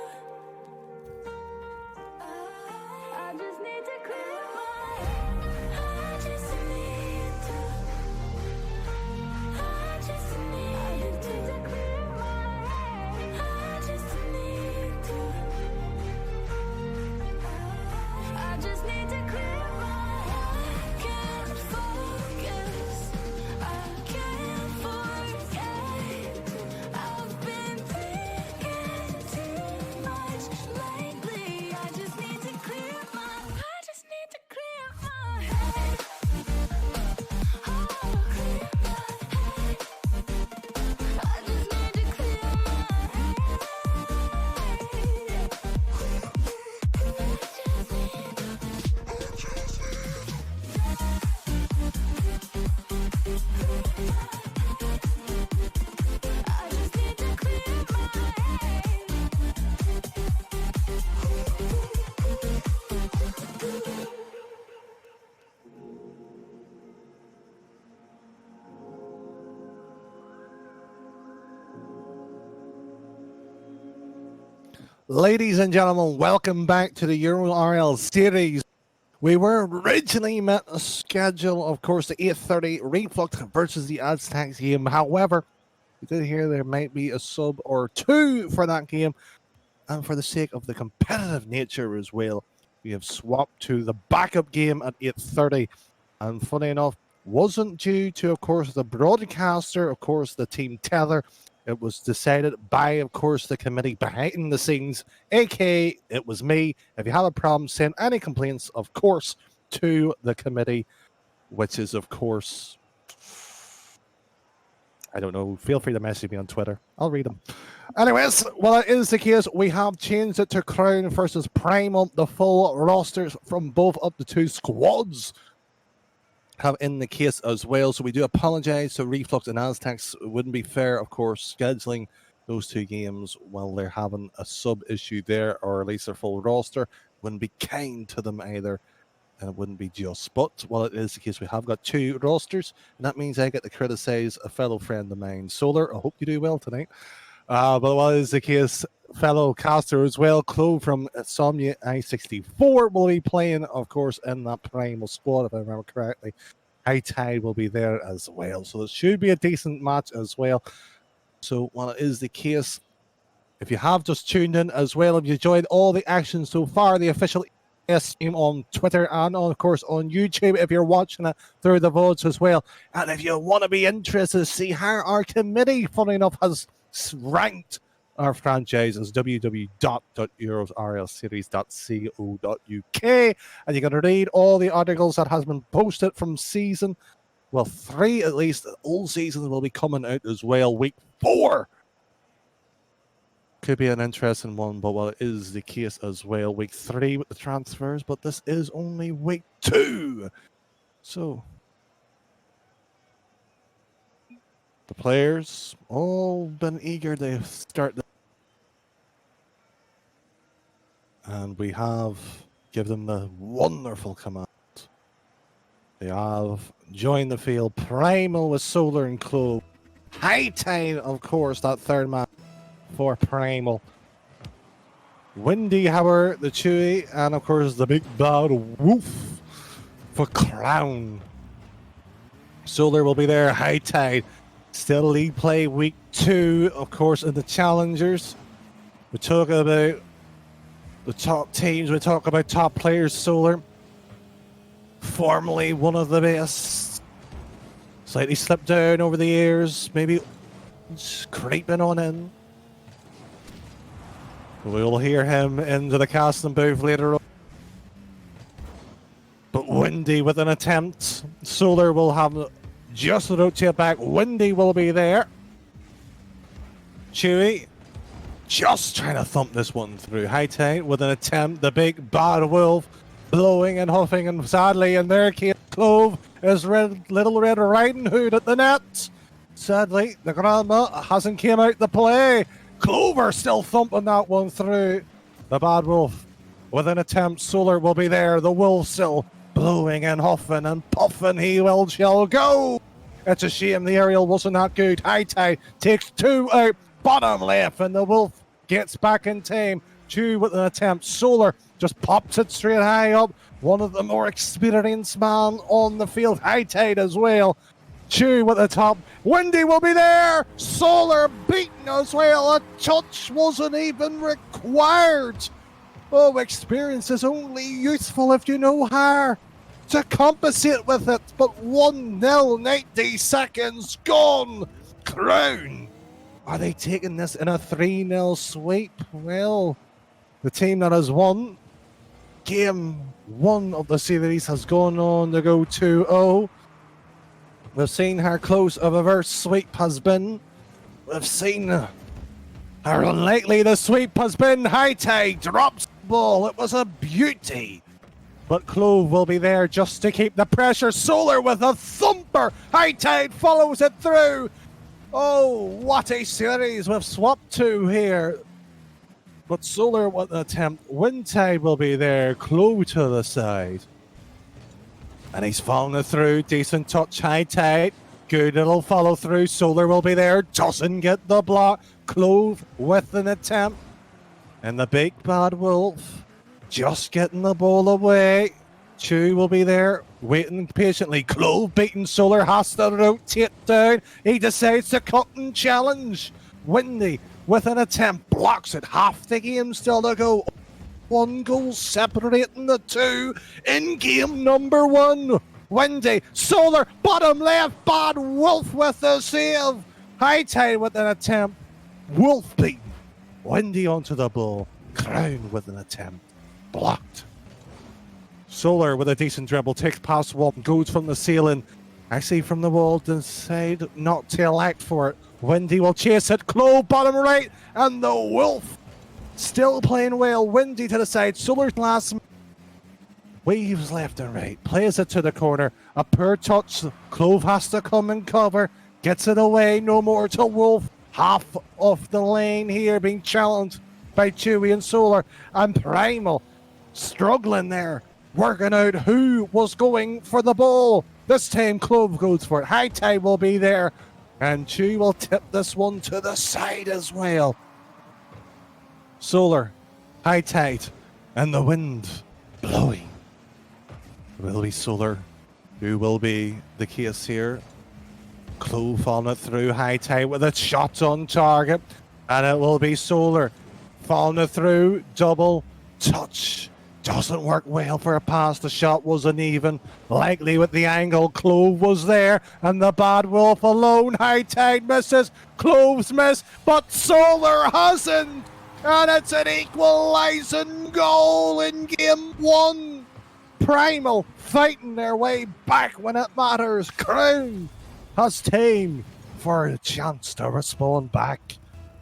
I just need to clear my head. I just need to. I just need to clear my head. I just need to. I just need to clear my head. Can't focus, I can't forget. I've been thinking too much lately. I just need to clear my. I just need to clear my head. Oh, clear my head. I just need to clear my head. I just need to clear my head. Ladies and gentlemen, welcome back to the EuroRL series. We were originally meant to schedule, of course, the 8:30 Reflux versus the Aztecs game. However, we did hear there might be a sub or two for that game. And for the sake of the competitive nature as well, we have swapped to the backup game at 8:30. And funny enough, wasn't due to, of course, the broadcaster, of course, the team tether. It was decided by, of course, the committee behind the scenes, aka it was me. If you have a problem, send any complaints, of course, to the committee, which is, of course, I don't know. Feel free to message me on Twitter. I'll read them. Anyways, well, it is the case. We have changed it to Crown versus Primal. The full rosters from both of the two squads have in the case as well. So we do apologize to Reflux and Aztecs. It wouldn't be fair, of course, scheduling those two games while they're having a sub issue there, or at least their full roster. Wouldn't be kind to them either. And it wouldn't be just. But, well, it is the case. We have got two rosters, and that means I get to criticize a fellow friend of mine. Solar, I hope you do well tonight. But what is the case, fellow caster as well, Chloe from Somnia I-64 will be playing, of course, in that Primal squad, if I remember correctly. High Tide will be there as well. So it should be a decent match as well. So while it is the case, if you have just tuned in as well, if you enjoyed all the action so far, the official stream on Twitter and, of course, on YouTube, if you're watching it through the votes as well. And if you want to be interested to see how our committee, funny enough, has ranked our franchise as www.EuroRLSeries.co.uk, and you can read all the articles that has been posted from season, well, 3 at least. All seasons will be coming out as well. Week 4 could be an interesting one, but well, it is the case as well. Week 3 with the transfers, but this is only week 2. So the players all been eager to start. And we have give them the wonderful command. They have joined the field. Primal with Solar and Clove. High Tide, of course, that third man for Primal. Windy, however, the Chewy, and of course the big bad Wolf for Crown. Solar will be there. High Tide. Still league play week 2, of course, in the Challengers. We talk about the top teams. We talk about top players. Solar, formerly one of the best. Slightly slipped down over the years. Maybe creeping on in. We'll hear him into the casting booth later on. But Windy with an attempt. Solar will have just rotate back. Windy will be there. Chewy just trying to thump this one through. High Tide with an attempt. The big bad wolf blowing and huffing, and sadly in their case, Clove is Little Red Riding Hood at the net. Sadly, the grandma hasn't came out to play. Clover still thumping that one through. The bad wolf with an attempt. Solar will be there. The wolf still blowing and huffing and puffing. He shall go. It's a shame the aerial wasn't that good. High Tide takes 2 out. Bottom left, and the wolf gets back in time. Chew with an attempt. Solar just pops it straight high up. One of the more experienced man on the field. High Tide as well. Chew with the top. Windy will be there. Solar beaten as well. A touch wasn't even required. Oh, experience is only useful if you know how to compensate with it. But 1-0, 90 seconds gone. Crown. Are they taking this in a 3-0 sweep? Well, the team that has won game 1 of the series has gone on to go 2-0. We've seen how close a reverse sweep has been. We've seen how unlikely the sweep has been. High Tide drops the ball. It was a beauty. But Clove will be there just to keep the pressure. Solar with a thumper. High Tide follows it through. Oh, what a series we've swapped to here. But Solar with an attempt. Wind Tide will be there. Clove to the side. And he's following it through. Decent touch. High Tide. Good little follow through. Solar will be there. Doesn't get the block. Clove with an attempt. And the big bad wolf just getting the ball away. Chew will be there, waiting patiently. Clove beating. Solar has to rotate down. He decides to cut and challenge. Windy with an attempt. Blocks it. Half the game still to go. 1 goal separating the two in game number 1. Windy. Solar. Bottom left. Bad wolf with the save. High Tide with an attempt. Wolf beaten. Windy onto the ball. Crown with an attempt. Blocked. Solar with a decent dribble, takes past one, goes from the ceiling. Actually from the wall, decide not to elect for it. Windy will chase it, Clove bottom right, and the wolf still playing well. Windy to the side, Solar's last waves left and right, plays it to the corner. A poor touch, Clove has to come and cover, gets it away, no more to Wolf. Half of the lane here being challenged by Chewy and Solar, and Primal struggling there, working out who was going for the ball. This time Clove goes for it. High Tide will be there, and Chewy will tip this one to the side as well. Solar, High Tide, and the wind blowing. Will be Solar who will be the case here. Clove following it through. High Tide with a shot on target, and it will be Solar following it through. Double touch. Doesn't work well for a pass. The shot was uneven. Likely with the angle. Clove was there. And the bad wolf alone. High Tide misses. Clove's miss. But Solar hasn't. And it's an equalising goal in game 1. Primal fighting their way back when it matters. Crown has time for a chance to respond back.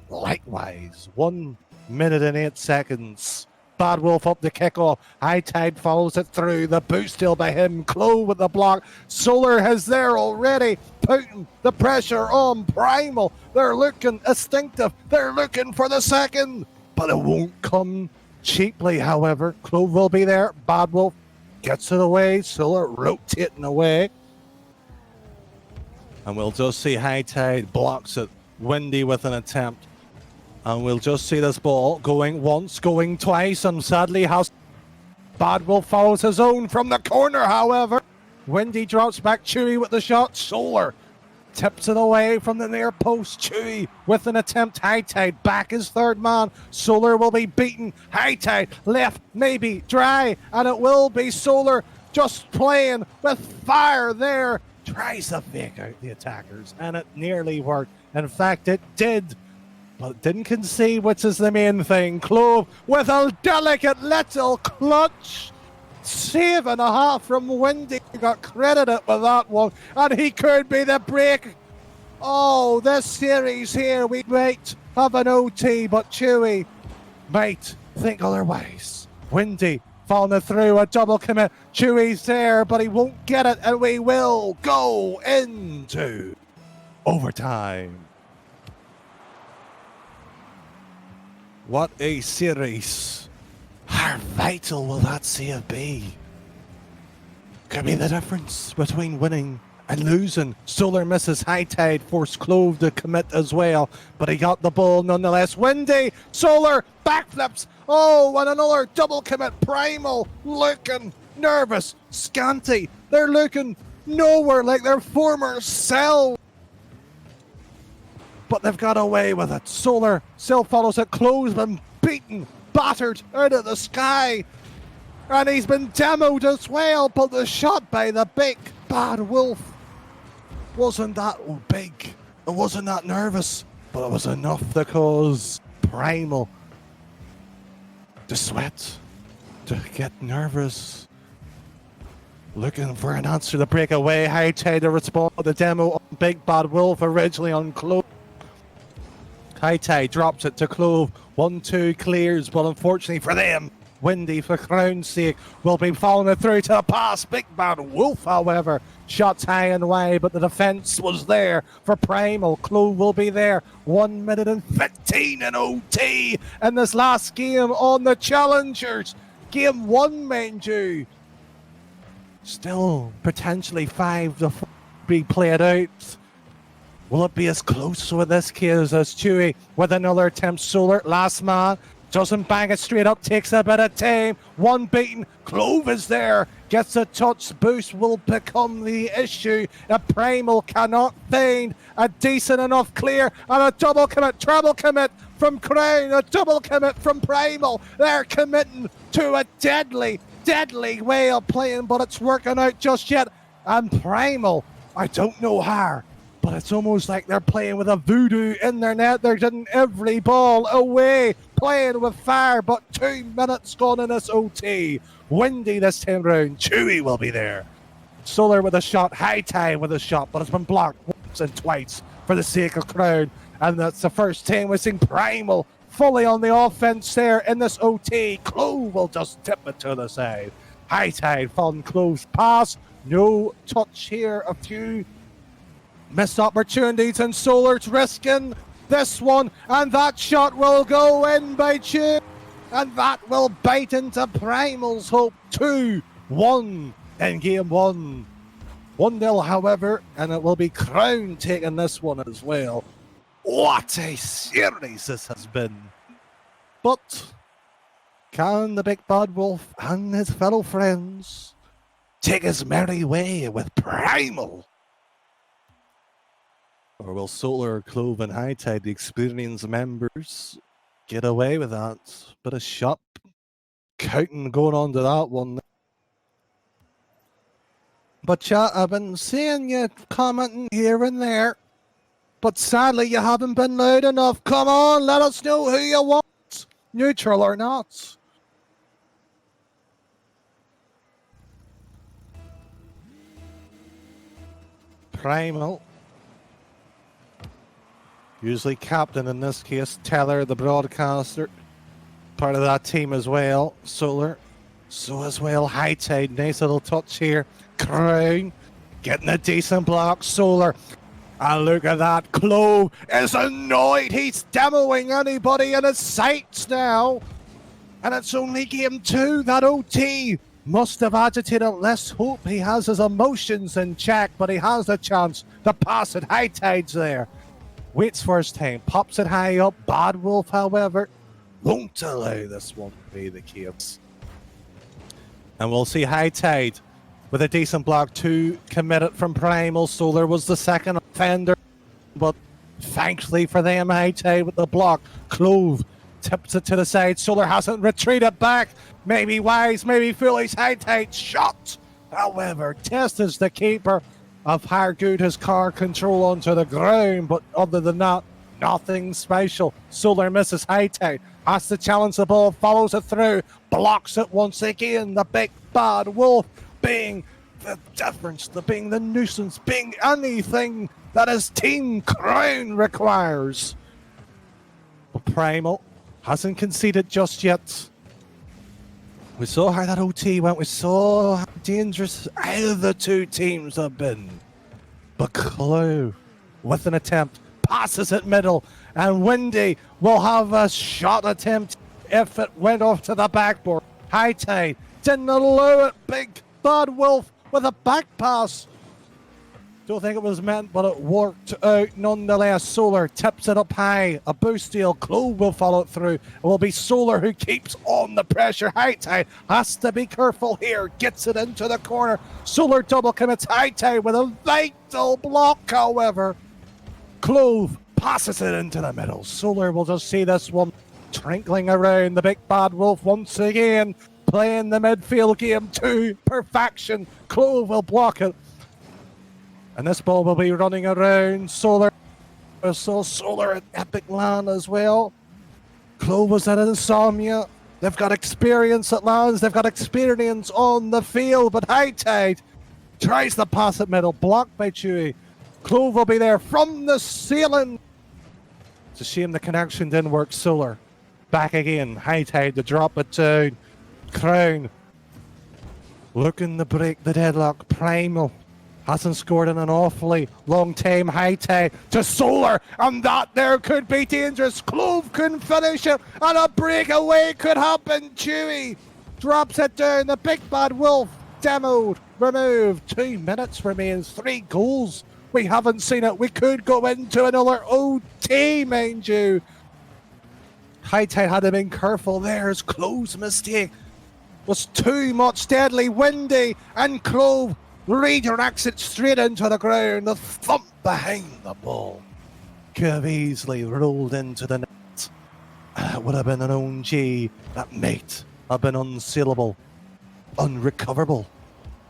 Likewise, 1 minute and 8 seconds. Bad Wolf up the kickoff. High Tide follows it through. The boost still by him. Clove with the block. Solar has there already, putting the pressure on Primal. They're looking instinctive. They're looking for the second, but it won't come cheaply, however. Clove will be there. Bad Wolf gets it away. Solar rotating away. And we'll just see High Tide blocks it. Windy with an attempt. And we'll just see this ball going once, going twice, and sadly has... Bad Wolf follows his own from the corner, however. Windy drops back. Chewy with the shot. Solar tips it away from the near post. Chewy with an attempt. High Tide back his third man. Solar will be beaten. High Tide left, maybe dry, and it will be Solar just playing with fire there. Tries to fake out the attackers, and it nearly worked. In fact, it did, but it didn't concede, which is the main thing. Clove with a delicate little clutch save and a half from Windy. Got credited with that one, and he could be the break. Oh, this series here, we might have an OT, but Chewy might think otherwise. Windy falling through a double commit. Chewy's there, but he won't get it, and we will go into overtime. What a series. How vital will that save be? Could be the difference between winning and losing. Solar misses. High Tide forced Clove to commit as well, but he got the ball nonetheless. Windy, Solar, backflips. Oh, and another double commit. Primal looking nervous. Scanty, they're looking nowhere like their former self. But they've got away with it. Solar still follows it. Clove's been beaten, battered out of the sky. And he's been demoed as well, but the shot by the big Bad Wolf wasn't that big. It wasn't that nervous, but it was enough to cause Primal to sweat, to get nervous. Looking for an answer to break away. High Tide to respond to the demo on Big Bad Wolf, originally on Clove. High Tide drops it to Clove. 1-2 clears, but unfortunately for them, Windy, for Crown's sake, will be following it through to the pass. Big Bad Wolf, however, shots high and wide, but the defense was there for Primal. Clove will be there. 1 minute and 15 in OT in this last game on the Challengers. Game 1, mind you. Still potentially 5 to 4 be played out. Will it be as close with this case as Chewy with another attempt? Solar, last man, doesn't bang it straight up, takes a bit of time. One beaten, Clove is there, gets a touch. Boost will become the issue. A Primal cannot find a decent enough clear, and a double commit, treble commit from Crown, a double commit from Primal. They're committing to a deadly way of playing, but it's working out just yet. And Primal, I don't know how, but it's almost like they're playing with a voodoo in their net. They're getting every ball away, playing with fire, but 2 minutes gone in this OT. Windy this time round. Chewy will be there. Solar with a shot, High Tide with a shot, but it's been blocked once and twice for the sake of Crown. And that's the first time we're seeing Primal fully on the offense there in this OT. Clove will just tip it to the side. High Tide following Clove's pass. No touch here. A few missed opportunities, and Solar's risking this one, and that shot will go in by Chew, and that will bite into Primal's hope. 2-1 in game 1. 1-0, however, and it will be Crown taking this one as well. What a series this has been. But can the Big Bad Wolf and his fellow friends take his merry way with Primal? Or will Solar, Clove, and High Tide, the experienced members, get away with that? Bit of shot counting going on to that one. But chat, I've been seeing you commenting here and there, but sadly you haven't been loud enough. Come on, let us know who you want, neutral or not. Primal. Usually captain, in this case, Teller, the broadcaster, part of that team as well. Solar, so as well. High Tide, nice little touch here. Crown, getting a decent block. Solar, and look at that. Clove is annoyed. He's demoing anybody in his sights now. And it's only game 2. That OT must have agitated. Let's hope he has his emotions in check, but he has a chance to pass it. High Tide's there. Waits for his time, pops it high up. Bad Wolf, however, won't allow this one to be the case. And we'll see High Tide with a decent block. 2 committed from Primal. Solar was the second offender, but thankfully for them, High Tide with the block. Clove tips it to the side. Solar hasn't retreated back. Maybe wise, maybe foolish. High Tide shot. However, tests the keeper of Hargood his car control onto the ground, but other than that, nothing special. Solar misses. High Tide has to challenge the ball, follows it through, blocks it once again. The big bad wolf being the difference, being the nuisance, being anything that his team crown requires. But Primal hasn't conceded just yet. We saw how that OT went. We saw how dangerous either the two teams have been. But Clue, with an attempt, passes it middle. And Windy will have a shot attempt if it went off to the backboard. High Tide didn't allow it. Big Bad Wolf with a back pass. Don't think it was meant, but it worked out nonetheless. Solar tips it up high. A boost deal. Clove will follow it through. It will be Solar who keeps on the pressure. High Tide has to be careful here. Gets it into the corner. Solar double commits. High Tide with a vital block, however. Clove passes it into the middle. Solar will just see this one trickling around. The big bad wolf once again playing the midfield game to perfection. Clove will block it. And this ball will be running around. Solar. We saw Solar at Epic Land as well. Clove was at Insomnia. They've got experience at lands. They've got experience on the field. But High Tide tries to pass it middle. Blocked by Chewy. Clove will be there from the ceiling. It's a shame the connection didn't work. Solar back again. High Tide to drop it down. Crown looking to break the deadlock. Primal hasn't scored in an awfully long time. High Tide to Solar, and that there could be dangerous. Clove couldn't finish it, and a breakaway could happen. Chewy drops it down. The big bad wolf demoed, removed. 2 minutes remains. 3 goals. We haven't seen it. We could go into another OT, mind you. High Tide had to been careful. There's Clove's mistake. Was too much. Deadly windy, and Clove redirects it straight into the ground. The thump behind the ball could have easily rolled into the net. It would have been an own G. That might have been unsaleable, unrecoverable.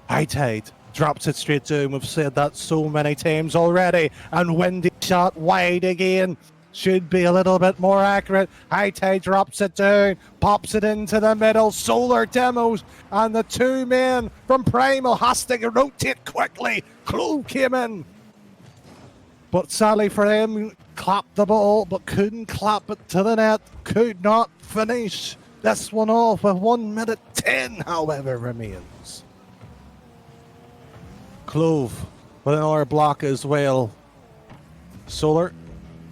High Tide drops it straight down. We've said that so many times already. And Windy shot wide again. Should be a little bit more accurate. High Tide drops it down, pops it into the middle. Solar demos, and the 2 men from Primal has to rotate quickly. Clove came in, but sadly for them, clapped the ball, but couldn't clap it to the net. Could not finish this one off with 1 minute 10, however, remains. Clove with another block as well. Solar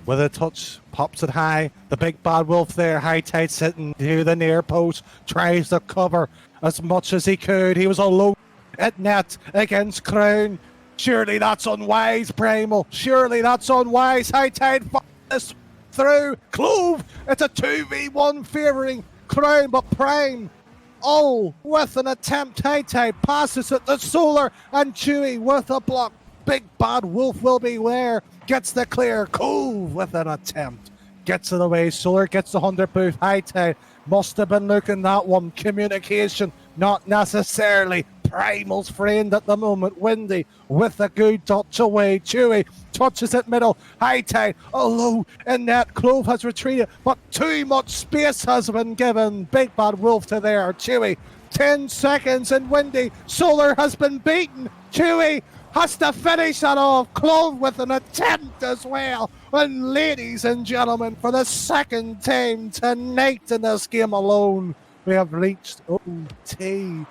with a touch, pops it high. The big bad wolf there. High Tide sitting near the near post. Tries to cover as much as he could. He was alone at net against Crown. Surely that's unwise, Primal. Surely that's unwise. High Tide this through. Clove. It's a 2v1 favouring Crown, but Prime. Oh, with an attempt. High Tide passes it to Solar, and Chewy with a block. Big bad wolf will be there. Gets the clear. Cove with an attempt. Gets it away. Solar gets the 100 booth. High Tide must have been looking that one. Communication, not necessarily. Primal's framed at the moment. Windy with a good touch away. Chewy touches it middle. High Tide, low in net. Clove has retreated, but too much space has been given. Big bad wolf to there. Chewy, 10 seconds, and Windy. Solar has been beaten. Chewy has to finish that off. Clove with an attempt as well. And ladies and gentlemen, for the second time tonight in this game alone, we have reached OT.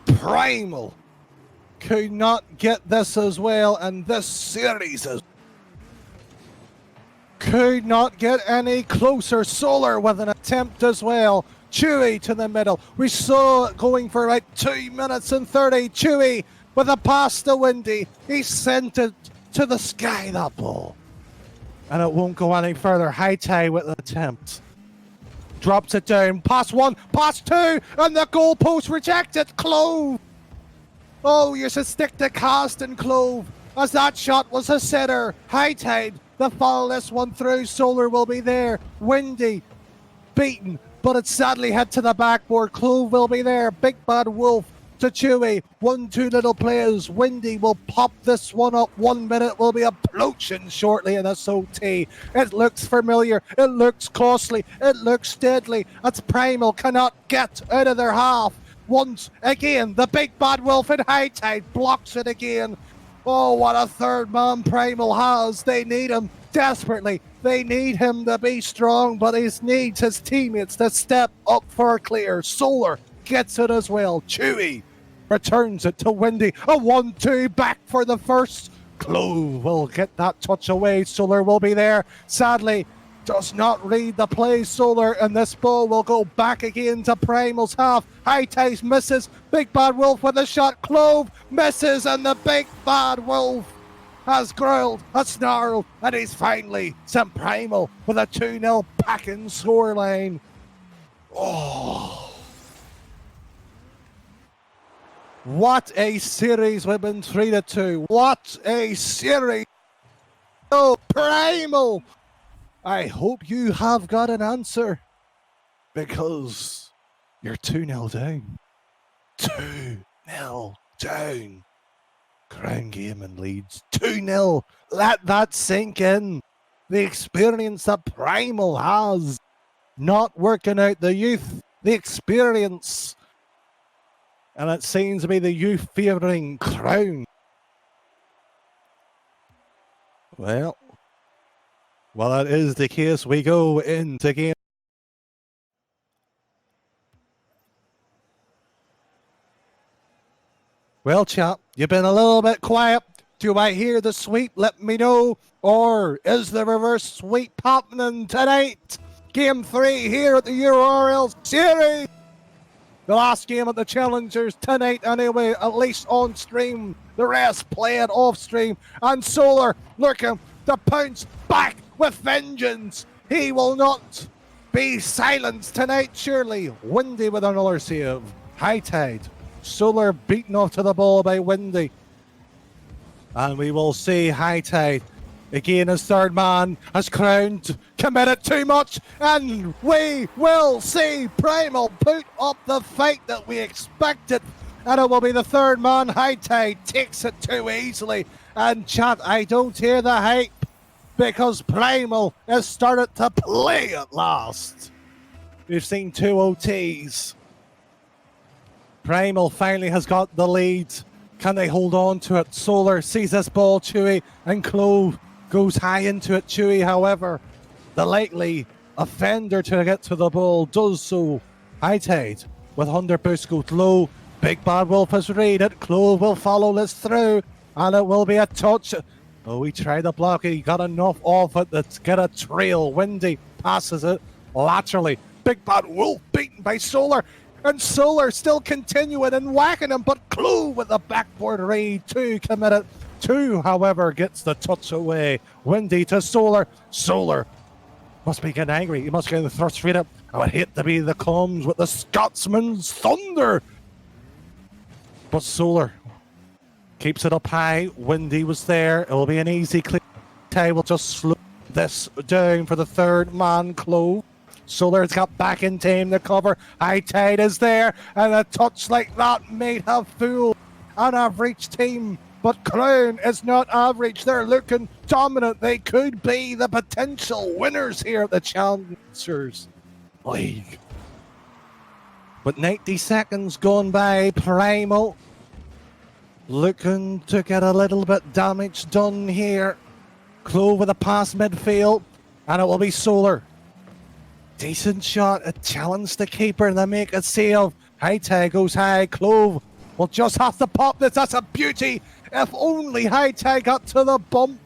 Primal could not get this as well, and this series is could not get any closer. Solar with an attempt as well. Chewy to the middle. We saw it going for like 2 minutes and 30. Chewy with a pass to Windy. He sent it to the sky, that ball. And it won't go any further. High Tide with an attempt. Drops it down. Pass 1, pass 2, and the goalpost rejected. Clove. Oh, you should stick to casting, Clove, as that shot was a sitter. High Tide, the follow this one through. Solar will be there. Windy, beaten, but it sadly head to the backboard. Clove will be there. Big Bad Wolf to Chewy. 1-2 little players. Windy will pop this one up. 1 minute will be approaching shortly in SOT. It looks familiar. It looks costly. It looks deadly. As Primal cannot get out of their half. Once again, the Big Bad Wolf in High Tide blocks it again. Oh, what a third man Primal has. They need him desperately. They need him to be strong, but he needs his teammates to step up for a clear. Solar gets it as well. Chewy returns it to Windy. A 1-2 back for the first. Clove will get that touch away. Solar will be there. Sadly, does not read the play. Solar, and this ball will go back again to Primal's half. High Tide misses. Big Bad Wolf with a shot. Clove misses, and the Big Bad Wolf has growled, has snarled, and he's finally sent Primal with a 2-0 packing scoreline. Oh, what a series we've been treated to. What a series. Oh, Primal, I hope you have got an answer, because you're 2-0 down. 2-0 down. Crown Gaming leads 2-0. Let that sink in. The experience that Primal has. Not working out the youth. The experience. And it seems to be the youth favouring Crown. Well, that is the case. We go into game. Well, chap, you've been a little bit quiet. Do I hear the sweep? Let me know. Or is the reverse sweep happening tonight? Game 3 here at the EuroRocketLeagueSeries. The last game at the Challengers tonight anyway, at least on stream. The rest play it off stream. And Solar looking to pounce back with vengeance. He will not be silenced tonight, surely. Windy with another save. High Tide. Solar beaten off to the ball by Windy. And we will see High Tide again as third man, has Crowned, committed too much, and we will see Primal put up the fight that we expected. And it will be the third man. High Tide takes it too easily. And chat, I don't hear the hype, because Primal has started to play at last. We've seen 2 OTs. Primal finally has got the lead. Can they hold on to it? Solar sees this ball, Chewy, and Clove goes high into it. Chewy, however, the likely offender to get to the ball, does so. High Tide with 100 boost goes low. Big Bad Wolf has read it. Clove will follow this through, and it will be a touch. Oh, he tried the block. He got enough off it to get a trail. Windy passes it laterally. Big Bad Wolf beaten by Solar. And Solar still continuing and whacking him, but Clove with the backboard read. 2 committed. 2, however, gets the touch away. Windy to Solar. Solar must be getting angry. He must get the thrust freedom. I would hate to be the comms with the Scotsman's thunder. But Solar keeps it up high. Windy was there. It will be an easy clear. Ty will just slow this down for the third man, Clove. Solar's got back in time to cover. High Tide is there, and a touch like that may have fooled an average team. But Crown is not average. They're looking dominant. They could be the potential winners here at the Challengers League. But 90 seconds gone by. Primal looking to get a little bit damage done here. Clove with a pass midfield, and it will be Solar. Decent shot, a challenge the keeper, and they make a save. High Tide goes high. Clove will just have to pop this. That's a beauty. If only High Tide got to the bump.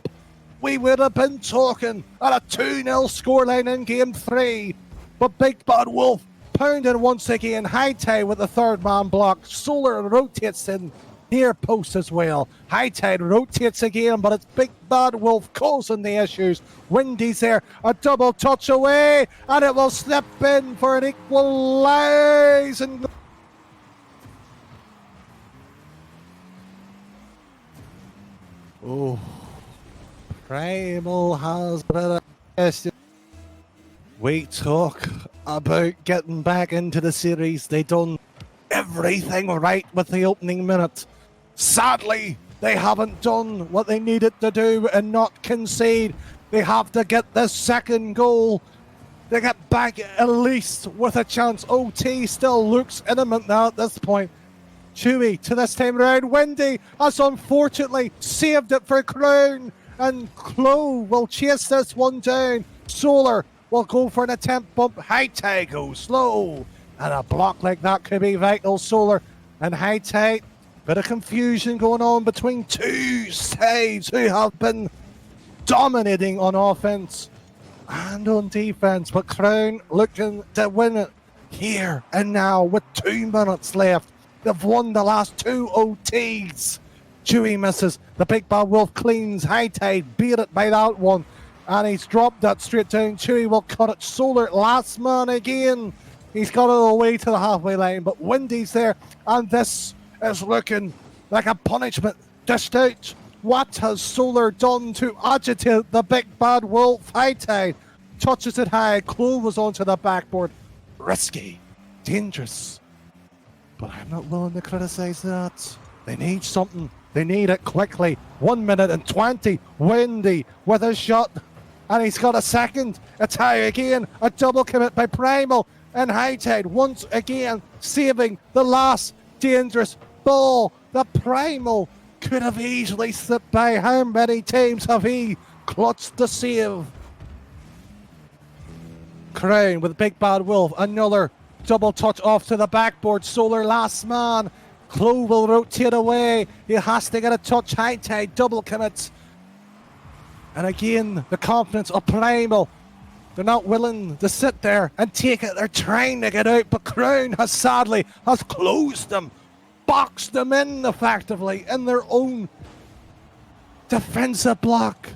we would have been talking at a 2-0 scoreline in Game 3. But Big Bad Wolf pounding once again. High Tide with the third man block. Solar rotates in near post as well. High Tide rotates again, but it's Big Bad Wolf causing the issues. Windy's there, a double touch away, and it will slip in for an equalising. Oh, Primal has a bit of question. We talk about getting back into the series. They done everything right with the opening minute. Sadly, they haven't done what they needed to do and not concede. They have to get the second goal. They get back at least with a chance. OT still looks imminent now at this point. Chewy to this time around. Windy has unfortunately saved it for Crown. And Chloe will chase this one down. Solar will go for an attempt bump. High Tide goes slow. And a block like that could be vital. Solar and High Tide. Bit of confusion going on between two sides who have been dominating on offense and on defense. But Crown looking to win it here and now with 2 minutes left. They've won the last 2 OTs. Chewy misses. The Big Bad Wolf cleans. High Tide beat it by that one. And he's dropped that straight down. Chewy will cut it. Solar, last man again. He's got it away to the halfway line. But Windy's there. And this is looking like a punishment dished out. What has Solar done to agitate the Big Bad Wolf? High Tide touches it high. Chloe was onto the backboard. Risky. Dangerous. But I'm not willing to criticise that. They need something. They need it quickly. 1 minute and 20. Windy with a shot. And he's got a second. It's high again. A double commit by Primal. And High Tide once again saving the last dangerous ball. The Primal could have easily slipped by. How many times have he clutched the save? Crown with Big Bad Wolf. Another double touch off to the backboard. Solar last man. Chloe will rotate away. He has to get a touch. High Tide double commits. And again, the confidence of Primal. They're not willing to sit there and take it. They're trying to get out, but Crown has sadly closed them, boxed them in effectively in their own defensive block.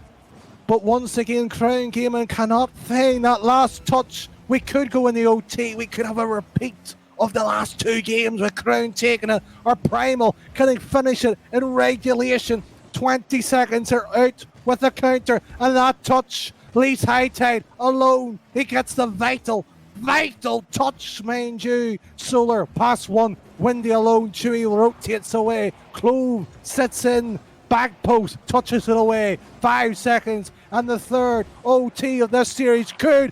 But once again, Crown Gaming cannot find that last touch. We could go in the OT. We could have a repeat of the last 2 games with Crown taking it, or Primal. Can they finish it in regulation? 20 seconds are out with the counter, and that touch leaves High Tide alone. He gets the vital touch, mind you. Solar pass one. Windy alone. Chewy rotates away. Clove sits in. Back post touches it away. 5 seconds, and the third OT of this series could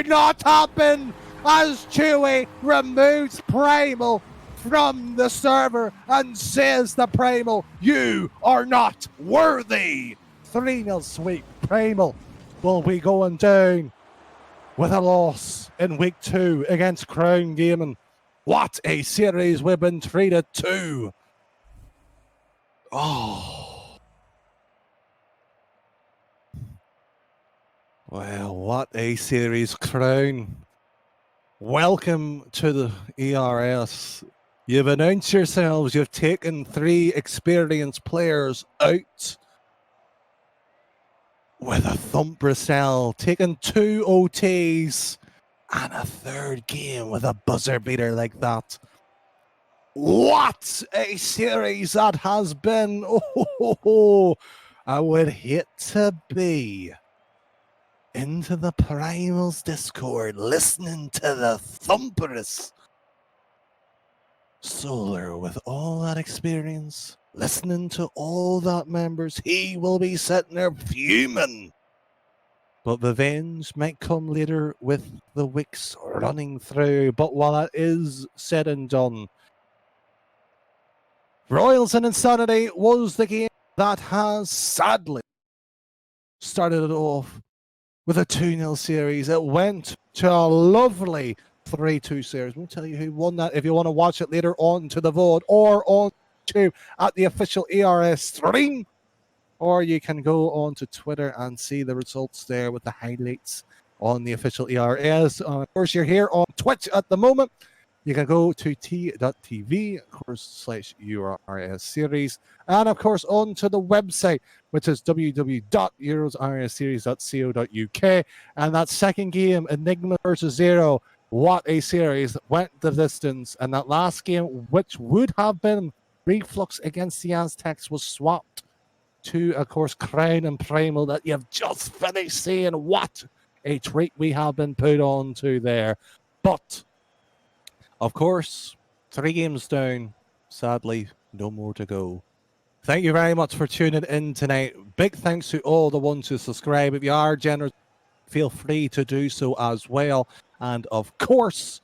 not happen as Chewy removes Primal from the server and says to Primal, "You are not worthy." 3-0 sweep. Primal will be going down with a loss in week 2 against Crown Gaming. What a series we've been treated to. Oh. Well, what a series, Crown. Welcome to the ERLS. You've announced yourselves. You've taken 3 experienced players out with a thumper cell, taking 2 OTs and a 3rd game with a buzzer beater like that. What a series that has been. Oh, I would hate to be into the Primals Discord listening to the thumperous Solar with all that experience, listening to all that members. He will be sitting there fuming. But revenge might come later with the weeks running through. But while that is said and done, Royals and Insanity was the game that has sadly started it off with a 2-0 series. It went to a lovely 3-2 series. We'll tell you who won that if you want to watch it later on to the VOD or on YouTube at the official ERS stream. or you can go on to Twitter and see the results there with the highlights on the official ERLS. Of course, you're here on Twitch at the moment. You can go to t.tv, of course, /EuroRocketLeagueSeries, and of course onto the website, which is www.euroroketleagueseries.co.uk. And that second game, Enigma versus Zero, what a series, went the distance. And that last game, which would have been Reflux against the Aztecs, was swapped to, of course, Crown and Primal that you've just finished seeing. What a treat we have been put on to there. But of course, 3 games down. Sadly, no more to go. Thank you very much for tuning in tonight. Big thanks to all the ones who subscribe. If you are generous, feel free to do so as well. And of course,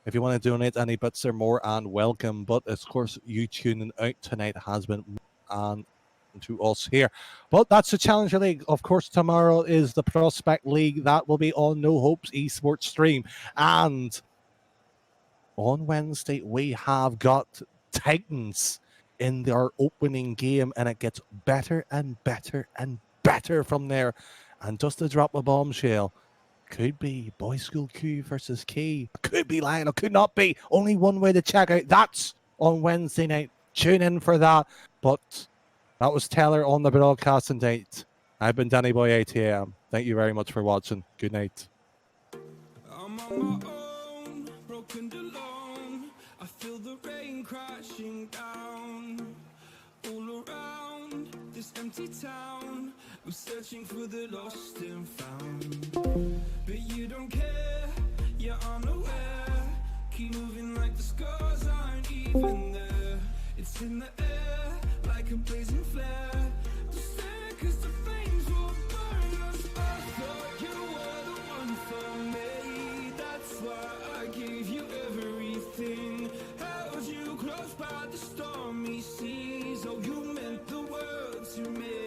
if you want to donate any bits, they're more and welcome. But of course, you tuning out tonight has been and to us here. But that's the Challenger League. Of course, tomorrow is the Prospect League. That will be on No Hopes esports stream. And on Wednesday, we have got Titans in their opening game, and it gets better and better and better from there. And just to drop a bombshell, could be Boys School Q versus K. Could be Lion, or could not be. Only one way to check out. That's on Wednesday night. Tune in for that. But that was Taylor on the broadcasting date. I've been Danny Boy ATM. Thank you very much for watching. Good night. I'm on my own, broken alone. I feel the rain crashing down all around this empty town. I'm searching for the lost and found, but you don't care, you're unaware. Keep moving like the scars aren't even there. It's in the air like a blazing flare. Just stare 'cause the flames will burn us. I thought you were the one for me. That's why I gave you everything. Held you close by the stormy seas. Oh, you meant the world to me.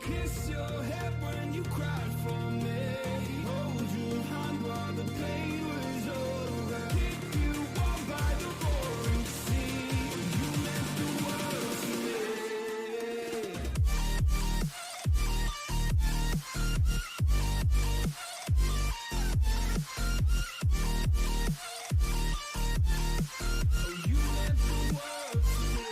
Kiss your head when you cried for me. Hold your hand while the pain was over. Keep you warm by the roaring sea. You meant the world to me. Oh, you meant the world to me.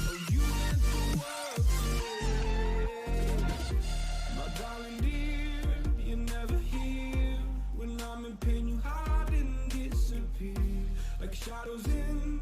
Oh, you meant the world to me. My darling dear, you're never here. When I'm in pain, you hide and disappear like shadows in